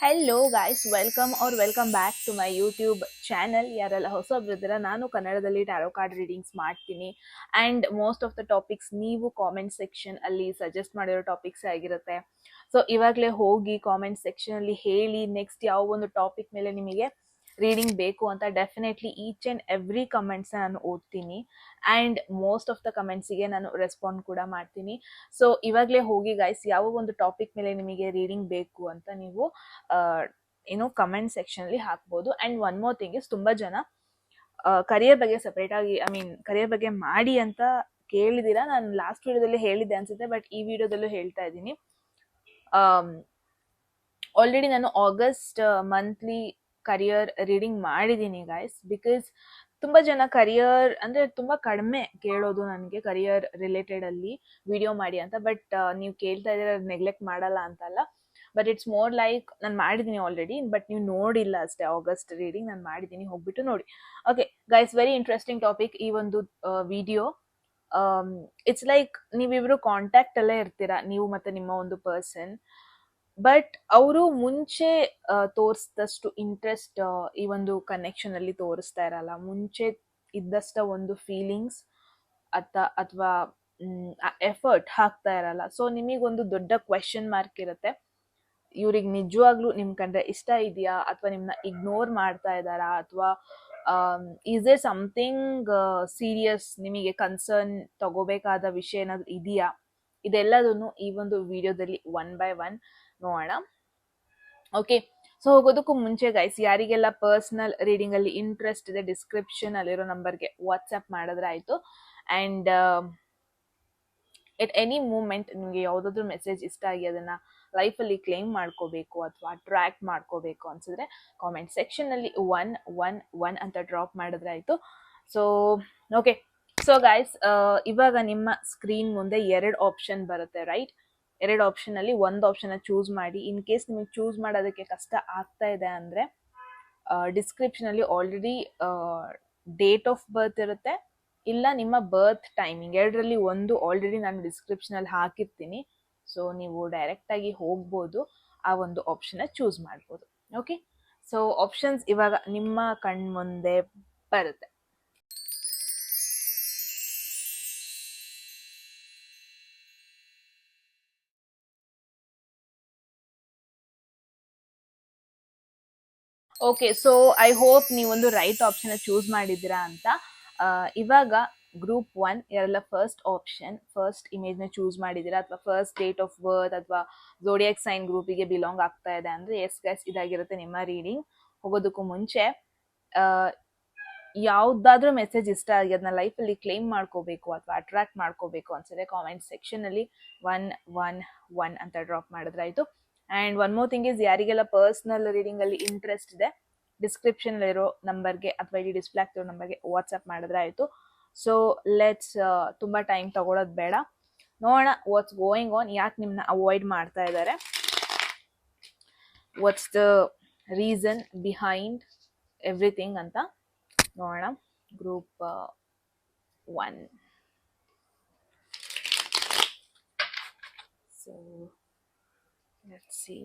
Hello guys, welcome back to my YouTube channel. ಯಾರೆಲ್ಲ ಹೊಸಬ್ರಿದ್ದೀರಾ, ನಾನು ಕನ್ನಡದಲ್ಲಿ ಟ್ಯಾರೋ ಕಾರ್ಡ್ ರೀಡಿಂಗ್ಸ್ ಮಾಡ್ತೀನಿ. And most of the topics ನೀವು ಕಾಮೆಂಟ್ ಸೆಕ್ಷನ್ ಅಲ್ಲಿ ಸಜೆಸ್ಟ್ ಮಾಡಿರೋ ಟಾಪಿಕ್ಸ್ ಆಗಿರುತ್ತೆ. ಸೊ ಇವಾಗಲೇ ಹೋಗಿ ಕಾಮೆಂಟ್ ಸೆಕ್ಷನಲ್ಲಿ ಹೇಳಿ ನೆಕ್ಸ್ಟ್ ಯಾವ ಒಂದು ಟಾಪಿಕ್ ಮೇಲೆ ನಿಮಗೆ ರೀಡಿಂಗ್ ಬೇಕು ಅಂತ. Definitely each and every comments ನಾನು ಓದ್ತೀನಿ ಆ್ಯಂಡ್ ಮೋಸ್ಟ್ ಆಫ್ ದ ಕಮೆಂಟ್ಸಿಗೆ ನಾನು ರೆಸ್ಪಾಂಡ್ ಕೂಡ ಮಾಡ್ತೀನಿ. ಸೊ ಇವಾಗಲೇ ಹೋಗಿ ಗೈಸ್, ಯಾವ ಒಂದು ಟಾಪಿಕ್ ಮೇಲೆ ನಿಮಗೆ ರೀಡಿಂಗ್ ಬೇಕು ಅಂತ ನೀವು ಕಮೆಂಟ್ ಸೆಕ್ಷನಲ್ಲಿ ಹಾಕ್ಬೋದು. And one more thing is, ತುಂಬ ಜನ ಕರಿಯರ್ ಬಗ್ಗೆ ಸಪ್ರೇಟ್ ಆಗಿ ಕರಿಯರ್ ಬಗ್ಗೆ ಮಾಡಿ ಅಂತ ಕೇಳಿದ್ದೀರಾ. ನಾನು ಲಾಸ್ಟ್ ವಿಡಿಯೋದಲ್ಲಿ ಹೇಳಿದ್ದೆ ಅನ್ಸುತ್ತೆ, ಬಟ್ ಈ ವಿಡಿಯೋದಲ್ಲೂ ಹೇಳ್ತಾ ಇದ್ದೀನಿ. ಆಲ್ರೆಡಿ ನಾನು ಆಗಸ್ಟ್ ಮಂತ್ಲಿ ಕರಿಯರ್ ರೀಡಿಂಗ್ ಮಾಡಿದ್ದೀನಿ ಗೈಸ್. ಬಿಕಾಸ್ ತುಂಬ ಜನ ಕರಿಯರ್ ಅಂದರೆ ತುಂಬ ಕಡಿಮೆ ಕೇಳೋದು ನನಗೆ ಕರಿಯರ್ ರಿಲೇಟೆಡ್ ಅಲ್ಲಿ ವಿಡಿಯೋ ಮಾಡಿ ಅಂತ. ಬಟ್ ನೀವು ಕೇಳ್ತಾ ಇದ್ದೀರ, ನೆಗ್ಲೆಕ್ಟ್ ಮಾಡಲ್ಲ ಅಂತಲ್ಲ, ಬಟ್ ಇಟ್ಸ್ ಮೋರ್ ಲೈಕ್ ನಾನು ಮಾಡಿದ್ದೀನಿ ಆಲ್ರೆಡಿ, ಬಟ್ ನೀವು ನೋಡಿಲ್ಲ ಅಷ್ಟೇ. ಆಗಸ್ಟ್ ರೀಡಿಂಗ್ ನಾನು ಮಾಡಿದ್ದೀನಿ, ಹೋಗ್ಬಿಟ್ಟು ನೋಡಿ. Okay guys, very interesting topic ಈ ಒಂದು ವಿಡಿಯೋ. ಇಟ್ಸ್ ಲೈಕ್ ನೀವಿಬ್ರು ಕಾಂಟ್ಯಾಕ್ಟ್ ಅಲ್ಲೇ ಇರ್ತೀರಾ, ನೀವು ಮತ್ತೆ ನಿಮ್ಮ ಒಂದು ಪರ್ಸನ್. ಬಟ್ ಅವರು ಮುಂಚೆ ತೋರಿಸಿದಷ್ಟು ಇಂಟ್ರೆಸ್ಟ್ ಈ ಒಂದು ಕನೆಕ್ಷನ್ ಅಲ್ಲಿ ತೋರಿಸ್ತಾ ಇರಲ್ಲ. ಮುಂಚೆ ಇದ್ದಷ್ಟ ಒಂದು ಫೀಲಿಂಗ್ಸ್ ಅಥವಾ ಎಫರ್ಟ್ ಹಾಕ್ತಾ ಇರಲ್ಲ. ಸೊ ನಿಮಗೊಂದು ದೊಡ್ಡ ಕ್ವೆಶನ್ ಮಾರ್ಕ್ ಇರುತ್ತೆ, ಇವ್ರಿಗೆ ನಿಜವಾಗ್ಲೂ ನಿಮ್ ಕಂಡ್ರೆ ಇಷ್ಟ ಇದೆಯಾ, ಅಥವಾ ನಿಮ್ನ ಇಗ್ನೋರ್ ಮಾಡ್ತಾ ಇದ್ದಾರಾ, ಅಥವಾ ಈಸ್ ದೇರ್ ಸಮಥಿಂಗ್ ಸೀರಿಯಸ್, ನಿಮಗೆ ಕನ್ಸರ್ನ್ ತಗೋಬೇಕಾದ ವಿಷಯ ಏನಾದ್ರು ಇದೆಯಾ, ಇದೆಲ್ಲದನ್ನು ಈ ಒಂದು ವಿಡಿಯೋದಲ್ಲಿ ಒನ್ ಬೈ ಒನ್ ನೋಡೋಣ. ಓಕೆ, ಸೊ ಹೋಗೋದಕ್ಕೂ ಮುಂಚೆ ಗೈಸ್, ಯಾರಿಗೆಲ್ಲ ಪರ್ಸನಲ್ ರೀಡಿಂಗ್ ಅಲ್ಲಿ ಇಂಟ್ರೆಸ್ಟ್ ಇದೆ, ಡಿಸ್ಕ್ರಿಪ್ಷನ್ ಅಲ್ಲಿರೋ ನಂಬರ್ಗೆ ವಾಟ್ಸ್ಆ್ಯಪ್ ಮಾಡಿದ್ರೆ ಆಯ್ತು. ಆ್ಯಂಡ್ ಎಟ್ ಎನಿ ಮೂಮೆಂಟ್ ನಿಮಗೆ ಯಾವುದಾದ್ರೂ ಮೆಸೇಜ್ ಇಷ್ಟ ಆಗಿ ಅದನ್ನ ಲೈಫಲ್ಲಿ ಕ್ಲೇಮ್ ಮಾಡ್ಕೋಬೇಕು ಅಥವಾ ಟ್ರ್ಯಾಕ್ ಮಾಡ್ಕೋಬೇಕು ಅನ್ಸಿದ್ರೆ ಕಾಮೆಂಟ್ ಸೆಕ್ಷನಲ್ಲಿ 111 ಅಂತ ಡ್ರಾಪ್ ಮಾಡಿದ್ರೆ ಆಯ್ತು. ಸೊ ಓಕೆ, ಸೊ ಗೈಸ್, ಇವಾಗ ನಿಮ್ಮ ಸ್ಕ್ರೀನ್ ಮುಂದೆ 2 ಆಪ್ಷನ್ ಬರುತ್ತೆ, ರೈಟ್? 2 ಆಪ್ಷನ್ ಅಲ್ಲಿ ಒಂದು ಆಪ್ಷನ್ ಚೂಸ್ ಮಾಡಿ. ಇನ್ ಕೇಸ್ ನಿಮಗೆ ಚೂಸ್ ಮಾಡೋದಕ್ಕೆ ಕಷ್ಟ ಆಗ್ತಾ ಇದೆ ಅಂದ್ರೆ ಡಿಸ್ಕ್ರಿಪ್ಷನ್ ಅಲ್ಲಿ ಆಲ್ರೆಡಿ ಡೇಟ್ ಆಫ್ ಬರ್ತ್ ಇರುತ್ತೆ, ಇಲ್ಲ ನಿಮ್ಮ ಬರ್ತ್ ಟೈಮಿಂಗ್, ಎರಡರಲ್ಲಿ ಒಂದು ಆಲ್ರೆಡಿ ನಾನು ಡಿಸ್ಕ್ರಿಪ್ಷನ್ ಅಲ್ಲಿ ಹಾಕಿರ್ತೀನಿ. ಸೊ ನೀವು ಡೈರೆಕ್ಟ್ ಆಗಿ ಹೋಗ್ಬೋದು, ಆ ಒಂದು ಆಪ್ಷನ್ ಚೂಸ್ ಮಾಡ್ಬೋದು. ಓಕೆ, ಸೊ ಆಪ್ಷನ್ಸ್ ಇವಾಗ ನಿಮ್ಮ ಕಣ್ಮುಂದೆ ಬರುತ್ತೆ. ಓಕೆ, ಸೊ ಐ ಹೋಪ್ ನೀವೊಂದು ರೈಟ್ ಆಪ್ಷನ್ ಚೂಸ್ ಮಾಡಿದ್ದೀರಾ ಅಂತ. ಇವಾಗ ಗ್ರೂಪ್ 1 ಯಾರೆಲ್ಲ ಫಸ್ಟ್ ಆಪ್ಷನ್, ಫಸ್ಟ್ ಇಮೇಜ್ನ ಚೂಸ್ ಮಾಡಿದ್ದೀರಾ, ಅಥವಾ ಫಸ್ಟ್ ಡೇಟ್ ಆಫ್ ಬರ್ತ್ ಅಥವಾ ಝೋಡಿಯಾಕ್ ಸೈನ್ ಗ್ರೂಪಿಗೆ ಬಿಲಾಂಗ್ ಆಗ್ತಾ ಇದೆ ಅಂದ್ರೆ ಎಸ್ ಗೈಸ್, ಇದಾಗಿರುತ್ತೆ ನಿಮ್ಮ ರೀಡಿಂಗ್. ಹೋಗೋದಕ್ಕೂ ಮುಂಚೆ ಯಾವ್ದಾದ್ರೂ ಮೆಸೇಜ್ ಇಷ್ಟ ಆಗಿ ಅದನ್ನ ಲೈಫಲ್ಲಿ ಕ್ಲೇಮ್ ಮಾಡ್ಕೋಬೇಕು ಅಥವಾ ಅಟ್ರಾಕ್ಟ್ ಮಾಡ್ಕೋಬೇಕು ಅನ್ಸಿದ್ರೆ ಕಾಮೆಂಟ್ ಸೆಕ್ಷನ್ ಅಲ್ಲಿ 111 ಅಂತ ಡ್ರಾಪ್ ಮಾಡಿದ್ರೆ ಆಯ್ತು. And one more thing is, ಯಾರಿಗೆಲ್ಲ ಪರ್ಸನಲ್ ರೀಡಿಂಗ್ ಅಲ್ಲಿ ಇಂಟ್ರೆಸ್ಟ್ ಇದೆ, ಡಿಸ್ಕ್ರಿಪ್ಷನ್ ಇರೋ ನಂಬರ್ಗೆ ಅಥವಾ ಇಲ್ಲಿ ಡಿಸ್ಪ್ಲೇ ಆಗ್ತಿರೋ ನಂಬರ್ಗೆ ವಾಟ್ಸ್ಆ್ಯಪ್ ಮಾಡಿದ್ರೆ ಆಯ್ತು. ಸೊ ಲೆಟ್ಸ್ ತುಂಬಾ ಟೈಮ್ ತಗೊಳೋದು ಬೇಡ, ನೋಡೋಣ ವಾಟ್ಸ್ ಗೋಯಿಂಗ್ ಆನ್, ಯಾಕೆ ನಿಮ್ಮನ್ನ ಅವಾಯ್ಡ್ ಮಾಡ್ತಾ ಇದ್ದಾರೆ, what's the reason behind everything ಅಂತ ನೋಡೋಣ. Group 1. So let's see.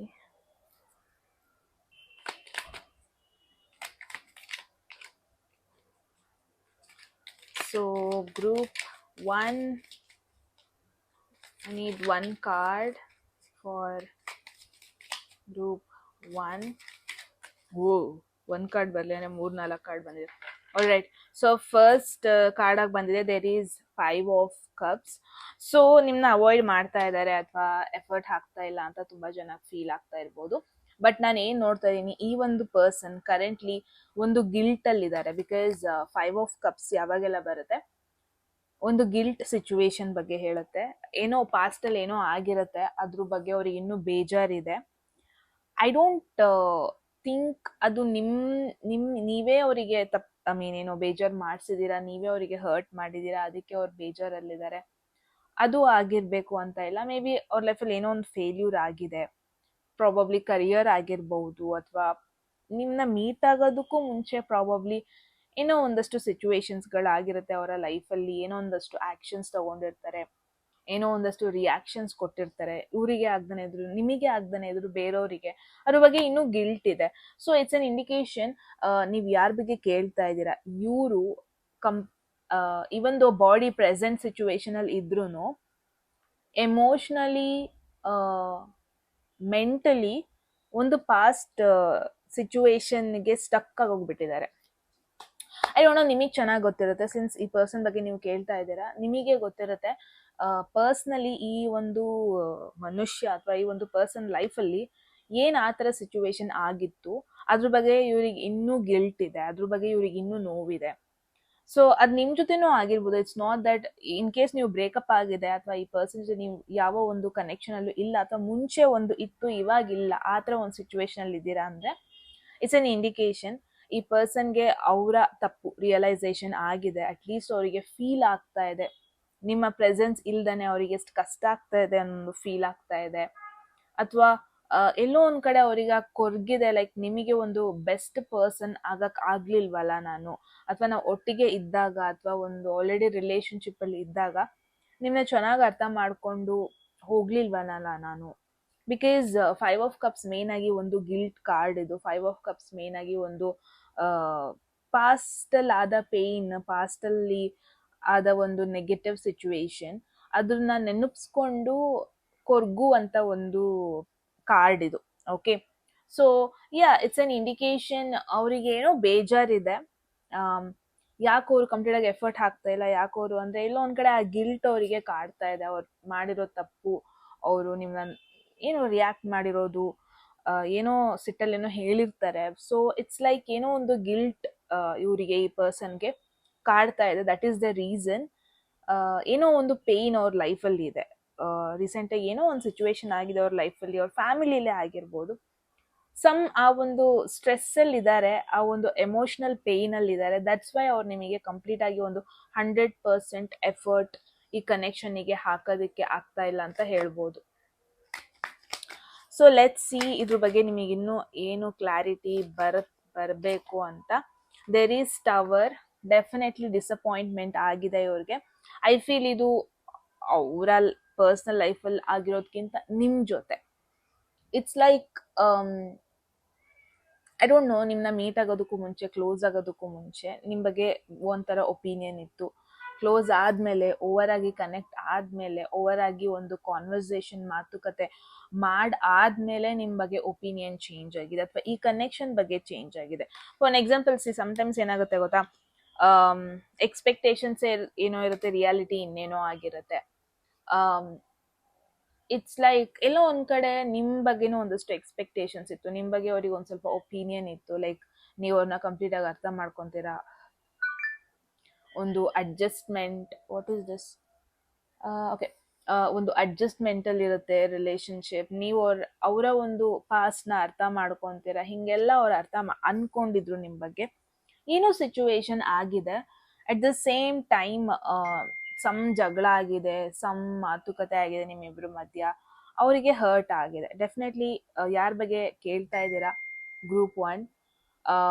So group 1, I need one card for group 1. Whoa, one card ಬರ್ಲಿ, 3-4 ಕಾರ್ಡ್ ಬಂದಿದೆ. All right, so first card ಆಗಿ ಬಂದಿದೆ, there is 5 of cups. So ನಿಮ್ನ avoid ಮಾಡ್ತಾ ಇದ್ದಾರೆ ಅಥವಾ ಎಫರ್ಟ್ ಹಾಕ್ತಾ ಇಲ್ಲ ಅಂತ ತುಂಬಾ ಜನ ಫೀಲ್ ಆಗ್ತಾ ಇರ್ಬೋದು. ಬಟ್ ನಾನು ಏನ್ ನೋಡ್ತಾ ಇದ್ದೀನಿ, ಈ ಒಂದು ಪರ್ಸನ್ ಕರೆಂಟ್ಲಿ ಒಂದು ಗಿಲ್ಟ್ ಅಲ್ಲಿ ಇದ್ದಾರೆ. ಬಿಕಾಸ್ 5 ಆಫ್ ಕಪ್ಸ್ ಯಾವಾಗೆಲ್ಲ ಬರುತ್ತೆ, ಒಂದು ಗಿಲ್ಟ್ ಸಿಚುವೇಶನ್ ಬಗ್ಗೆ ಹೇಳುತ್ತೆ. ಏನೋ ಪಾಸ್ಟ್ ಅಲ್ಲಿ ಏನೋ ಆಗಿರುತ್ತೆ, ಅದ್ರ ಬಗ್ಗೆ ಅವ್ರಿಗೆ ಇನ್ನೂ ಬೇಜಾರಿದೆ. ಐ ಡೋಂಟ್ ಥಿಂಕ್ ಅದು ನೀವೇ ಅವರಿಗೆ ಏನೋ ಬೇಜಾರ್ ಮಾಡಿಸಿದೀರಾ, ನೀವೇ ಅವರಿಗೆ ಹರ್ಟ್ ಮಾಡಿದೀರಾ, ಅದಕ್ಕೆ ಅವ್ರು ಬೇಜಾರಲ್ಲಿದ್ದಾರೆ. ಅದು ಆಗಿರ್ಬೇಕು ಅಂತ ಇಲ್ಲ. ಮೇ ಬಿ ಅವ್ರ ಲೈಫಲ್ಲಿ ಏನೋ ಒಂದು ಫೇಲ್ಯೂರ್ ಆಗಿದೆ, ಪ್ರಾಬಬ್ಲಿ ಕರಿಯರ್ ಆಗಿರ್ಬಹುದು, ಅಥವಾ ನಿಮ್ಮನ್ನ ಮೀಟ್ ಆಗೋದಕ್ಕೂ ಮುಂಚೆ ಪ್ರಾಬಬ್ಲಿ ಏನೋ ಒಂದಷ್ಟು ಸಿಚುವೇಶನ್ಸ್ಗಳಾಗಿರುತ್ತೆ ಅವರ ಲೈಫಲ್ಲಿ, ಏನೋ ಒಂದಷ್ಟು ಆಕ್ಷನ್ಸ್ ತಗೊಂಡಿರ್ತಾರೆ. ಏನೋ ಒಂದಷ್ಟು ರಿಯಾಕ್ಷನ್ಸ್ ಕೊಟ್ಟಿರ್ತಾರೆ, ಇವರಿಗೆ ಆಗ್ದಾನೆ ಇದ್ರು, ನಿಮಗೆ ಆಗ್ದಾನೆ ಇದ್ರು, ಬೇರೆಯವರಿಗೆ ಅದ್ರ ಬಗ್ಗೆ ಇನ್ನೂ ಗಿಲ್ಟ್ ಇದೆ. ಸೊ ಇಟ್ಸ್ ಅನ್ ಇಂಡಿಕೇಶನ್ ನೀವು ಯಾರ ಬಗ್ಗೆ ಕೇಳ್ತಾ ಇದ್ದೀರಾ ಇವರು ಕಂ ಇವನ್ ದೋ ಬಾಡಿ ಪ್ರೆಸೆಂಟ್ ಸಿಚುವೇಶನ್ ಅಲ್ಲಿ ಇದ್ರೂ ಎಮೋಷ್ನಲಿ ಮೆಂಟಲಿ ಒಂದು ಪಾಸ್ಟ್ ಸಿಚುವೇಶನ್ಗೆ ಸ್ಟಕ್ ಆಗೋಗ್ಬಿಟ್ಟಿದ್ದಾರೆ. ಐ ಡೋಂಟ್ ನೋ, ನಿಮಗೆ ಚೆನ್ನಾಗಿ ಗೊತ್ತಿರುತ್ತೆ, ಸಿನ್ಸ್ ಈ ಪರ್ಸನ್ ಬಗ್ಗೆ ನೀವು ಕೇಳ್ತಾ ಇದ್ದೀರಾ, ನಿಮಗೆ ಗೊತ್ತಿರುತ್ತೆ ಪರ್ಸ್ನಲಿ ಈ ಒಂದು ಮನುಷ್ಯ ಅಥವಾ ಈ ಒಂದು ಪರ್ಸನ್ ಲೈಫಲ್ಲಿ ಏನ್ ಆ ಥರ ಸಿಚುವೇಶನ್ ಆಗಿತ್ತು, ಅದ್ರ ಬಗ್ಗೆ ಇವ್ರಿಗೆ ಇನ್ನೂ ಗಿಲ್ಟ್ ಇದೆ, ಅದ್ರ ಬಗ್ಗೆ ಇವ್ರಿಗೆ ಇನ್ನೂ ನೋವಿದೆ. ಸೊ ಅದ್ ನಿಮ್ ಜೊತೆನೂ ಆಗಿರ್ಬೋದು. It's not that in case ನೀವು ಬ್ರೇಕಪ್ ಆಗಿದೆ ಅಥವಾ ಈ ಪರ್ಸನ್ ಜೊತೆ ನೀವು ಯಾವ ಒಂದು ಕನೆಕ್ಷನ್ ಅಲ್ಲೂ ಇಲ್ಲ ಅಥವಾ ಮುಂಚೆ ಒಂದು ಇತ್ತು ಇವಾಗಿಲ್ಲ ಆ ಥರ ಒಂದು ಸಿಚುವೇಶನ್ ಅಲ್ಲಿ ಇದ್ದೀರಾ ಅಂದ್ರೆ ಇಟ್ಸ್ ಅನ್ ಇಂಡಿಕೇಶನ್ ಈ ಪರ್ಸನ್ಗೆ ಅವರ ತಪ್ಪು ರಿಯಲೈಸೇಷನ್ ಆಗಿದೆ. ಅಟ್ಲೀಸ್ಟ್ ಅವರಿಗೆ ಫೀಲ್ ಆಗ್ತಾ ಇದೆ, ನಿಮ್ಮ ಪ್ರೆಸೆನ್ಸ್ ಇಲ್ದೇನೆ ಅವ್ರಿಗೆ ಎಷ್ಟು ಕಷ್ಟ ಆಗ್ತಾ ಇದೆ ಅನ್ನೋ ಫೀಲ್ ಆಗ್ತಾ ಇದೆ, ಅಥವಾ ಎಲ್ಲೋ ಒಂದ್ ಕಡೆ ಅವ್ರಿಗೆ ಕೊರ್ಗಿದೆ, ಲೈಕ್ ನಿಮಗೆ ಒಂದು ಬೆಸ್ಟ್ ಪರ್ಸನ್ ಆಗಕ್ ಆಗ್ಲಿಲ್ವಲ್ಲ ನಾನು, ಅಥವಾ ನಾವು ಒಟ್ಟಿಗೆ ಇದ್ದಾಗ ಅಥವಾ ಒಂದು ಆಲ್ರೆಡಿ ರಿಲೇಶನ್ಶಿಪ್ ಅಲ್ಲಿ ಇದ್ದಾಗ ನಿಮ್ಮನ್ನ ಚೆನ್ನಾಗಿ ಅರ್ಥ ಮಾಡ್ಕೊಂಡು ಹೋಗ್ಲಿಲ್ವನಲ್ಲ ನಾನು. ಬಿಕಾಸ್ 5 of Cups ಮೇನ್ ಆಗಿ ಒಂದು ಗಿಲ್ಟ್ ಕಾರ್ಡ್ ಇದು. 5 of Cups ಮೇನ್ ಆಗಿ ಒಂದು ಪಾಸ್ಟ್ ಅಲ್ಲಿ ಆದ ಪೇನ್, ಪಾಸ್ಟ್ ಅಲ್ಲಿ ಆದ ಒಂದು ನೆಗೆಟಿವ್ ಸಿಚುವೇಶನ್, ಅದನ್ನ ನೆನಪಿಸ್ಕೊಂಡು ಕೊರ್ಗುವಂತ ಒಂದು ಕಾರ್ಡ್ ಇದು. Okay, so it's an indication ಅವ್ರಿಗೆ ಏನೋ ಬೇಜಾರಿದೆ, ಯಾಕೆ ಅವ್ರು ಕಂಪ್ಲೀಟ್ ಆಗಿ ಎಫರ್ಟ್ ಹಾಕ್ತಾ ಇಲ್ಲ, ಯಾಕೆ ಅವರು ಅಂದ್ರೆ ಎಲ್ಲೋ ಒಂದ್ ಕಡೆ ಆ ಗಿಲ್ಟ್ ಅವರಿಗೆ ಕಾಡ್ತಾ ಇದೆ, ಅವ್ರು ಮಾಡಿರೋ ತಪ್ಪು, ಅವರು ನಿಮ್ಮನ್ನ ಏನೋ ರಿಯಾಕ್ಟ್ ಮಾಡಿರೋದು, ಏನೋ ಸಿಟ್ಟಲ್ಲಿ ಏನೋ ಹೇಳಿರ್ತಾರೆ. ಸೊ ಇಟ್ಸ್ ಲೈಕ್ ಏನೋ ಒಂದು ಗಿಲ್ಟ್ ಇವರಿಗೆ, ಈ ಪರ್ಸನ್ಗೆ ಕಾಡ್ತಾ ಇದೆ. ದಟ್ ಈಸ್ ದ ರೀಸನ್ ಏನೋ ಒಂದು ಪೇಯ್ನ್ ಅವ್ರ ಲೈಫಲ್ಲಿ ಇದೆ. ರೀಸೆಂಟಾಗಿ ಏನೋ ಒಂದು ಸಿಚುವೇಶನ್ ಆಗಿದೆ ಅವ್ರ ಲೈಫಲ್ಲಿ, ಅವ್ರ ಫ್ಯಾಮಿಲಿಲೇ ಆಗಿರ್ಬೋದು. ಆ ಒಂದು ಸ್ಟ್ರೆಸ್ ಅಲ್ಲಿ ಇದ್ದಾರೆ, ಆ ಒಂದು ಎಮೋಷನಲ್ ಪೇಯ್ನ್ ಅಲ್ಲಿ ಇದ್ದಾರೆ. ದಟ್ಸ್ ವೈ ಅವ್ರು ನಿಮಗೆ ಕಂಪ್ಲೀಟ್ ಆಗಿ ಒಂದು 100% ಎಫರ್ಟ್ ಈ ಕನೆಕ್ಷನ್ಗೆ ಹಾಕೋದಕ್ಕೆ ಆಗ್ತಾ ಇಲ್ಲ ಅಂತ ಹೇಳ್ಬೋದು. ಸೊ ಲೆಟ್ಸ್ ಸಿ ಇದ್ರ ಬಗ್ಗೆ ನಿಮಗೆ ಇನ್ನೂ ಏನು ಕ್ಲಾರಿಟಿ ಬರಬೇಕು ಅಂತ. There is tower, definitely disappointment ಆಗಿದೆ ಇವ್ರಿಗೆ. ಐ ಫೀಲ್ ಇದು ಅವರ ಪರ್ಸನಲ್ ಲೈಫಲ್ಲಿ ಆಗಿರೋದ್ಕಿಂತ ನಿಮ್ ಜೊತೆ it's like I don't no, ನಿಮ್ಮನ್ನ ಮೀಟ್ ಆಗೋದಕ್ಕೂ ಮುಂಚೆ, ಕ್ಲೋಸ್ ಆಗೋದಕ್ಕೂ ಮುಂಚೆ ನಿಮ್ಮ ಬಗ್ಗೆ ಒಂಥರ ಒಪಿನಿಯನ್ ಇತ್ತು. ಕ್ಲೋಸ್ ಆದಮೇಲೆ, ಓವರ್ ಆಗಿ ಕನೆಕ್ಟ್ ಆದಮೇಲೆ, ಓವರ್ ಆಗಿ ಒಂದು ಕಾನ್ವರ್ಸೇಷನ್ ಮಾತುಕತೆ ಆದ್ಮೇಲೆ ನಿಮ್ಮ ಬಗ್ಗೆ ಒಪಿನಿಯನ್ ಚೇಂಜ್ ಆಗಿದೆ, ಅಥವಾ ಈ ಕನೆಕ್ಷನ್ ಬಗ್ಗೆ ಚೇಂಜ್ ಆಗಿದೆ. ಫಾರ್ ಎಕ್ಸಾಂಪಲ್ ಸಮ್ಟೈಮ್ಸ್ ಏನಾಗುತ್ತೆ ಗೊತ್ತಾ, ಎಕ್ಸ್ಪೆಕ್ಟೇಷನ್ಸ್ ಏನೋ ಇರುತ್ತೆ, ರಿಯಾಲಿಟಿ ಇನ್ನೇನೋ ಆಗಿರುತ್ತೆ. ಇಟ್ಸ್ ಲೈಕ್ ಎಲ್ಲೋ ಒಂದ್ ಕಡೆ ನಿಮ್ ಬಗ್ಗೆನೂ ಒಂದಷ್ಟು ಎಕ್ಸ್ಪೆಕ್ಟೇಷನ್ಸ್ ಇತ್ತು, ನಿಮ್ ಬಗ್ಗೆ ಅವ್ರಿಗೆ ಒಂದ್ ಸ್ವಲ್ಪ ಒಪಿನಿಯನ್ ಇತ್ತು, ಲೈಕ್ ನೀವು ಅವ್ರನ್ನ ಕಂಪ್ಲೀಟ್ ಆಗಿ ಅರ್ಥ ಮಾಡ್ಕೊಂತೀರಾ, ಒಂದು adjustment, what is this, okay, ಒಂದು ಅಡ್ಜಸ್ಟ್ಮೆಂಟ್ ಅಲ್ಲಿ ಇರುತ್ತೆ ರಿಲೇಶನ್ಶಿಪ್. ನೀವು ಅವರ ಒಂದು ಪಾಸ್ಟ್ ನ ಅರ್ಥ ಮಾಡ್ಕೊಂತೀರಾ, ಹಿಂಗೆಲ್ಲ ಅವ್ರು ಅನ್ಕೊಂಡಿದ್ರು ನಿಮ್ ಬಗ್ಗೆ. ಏನೋ ಸಿಚುವೇಶನ್ ಆಗಿದೆ, at the same time some ಜಗಳ ಆಗಿದೆ, ಸಮ್ ಮಾತುಕತೆ ಆಗಿದೆ ನಿಮ್ಮಿಬ್ರು ಮಧ್ಯ, ಅವರಿಗೆ ಹರ್ಟ್ ಆಗಿದೆ. ಡೆಫಿನೆಟ್ಲಿ ಯಾರ ಬಗ್ಗೆ ಕೇಳ್ತಾ ಇದ್ದೀರಾ, ಗ್ರೂಪ್ 1,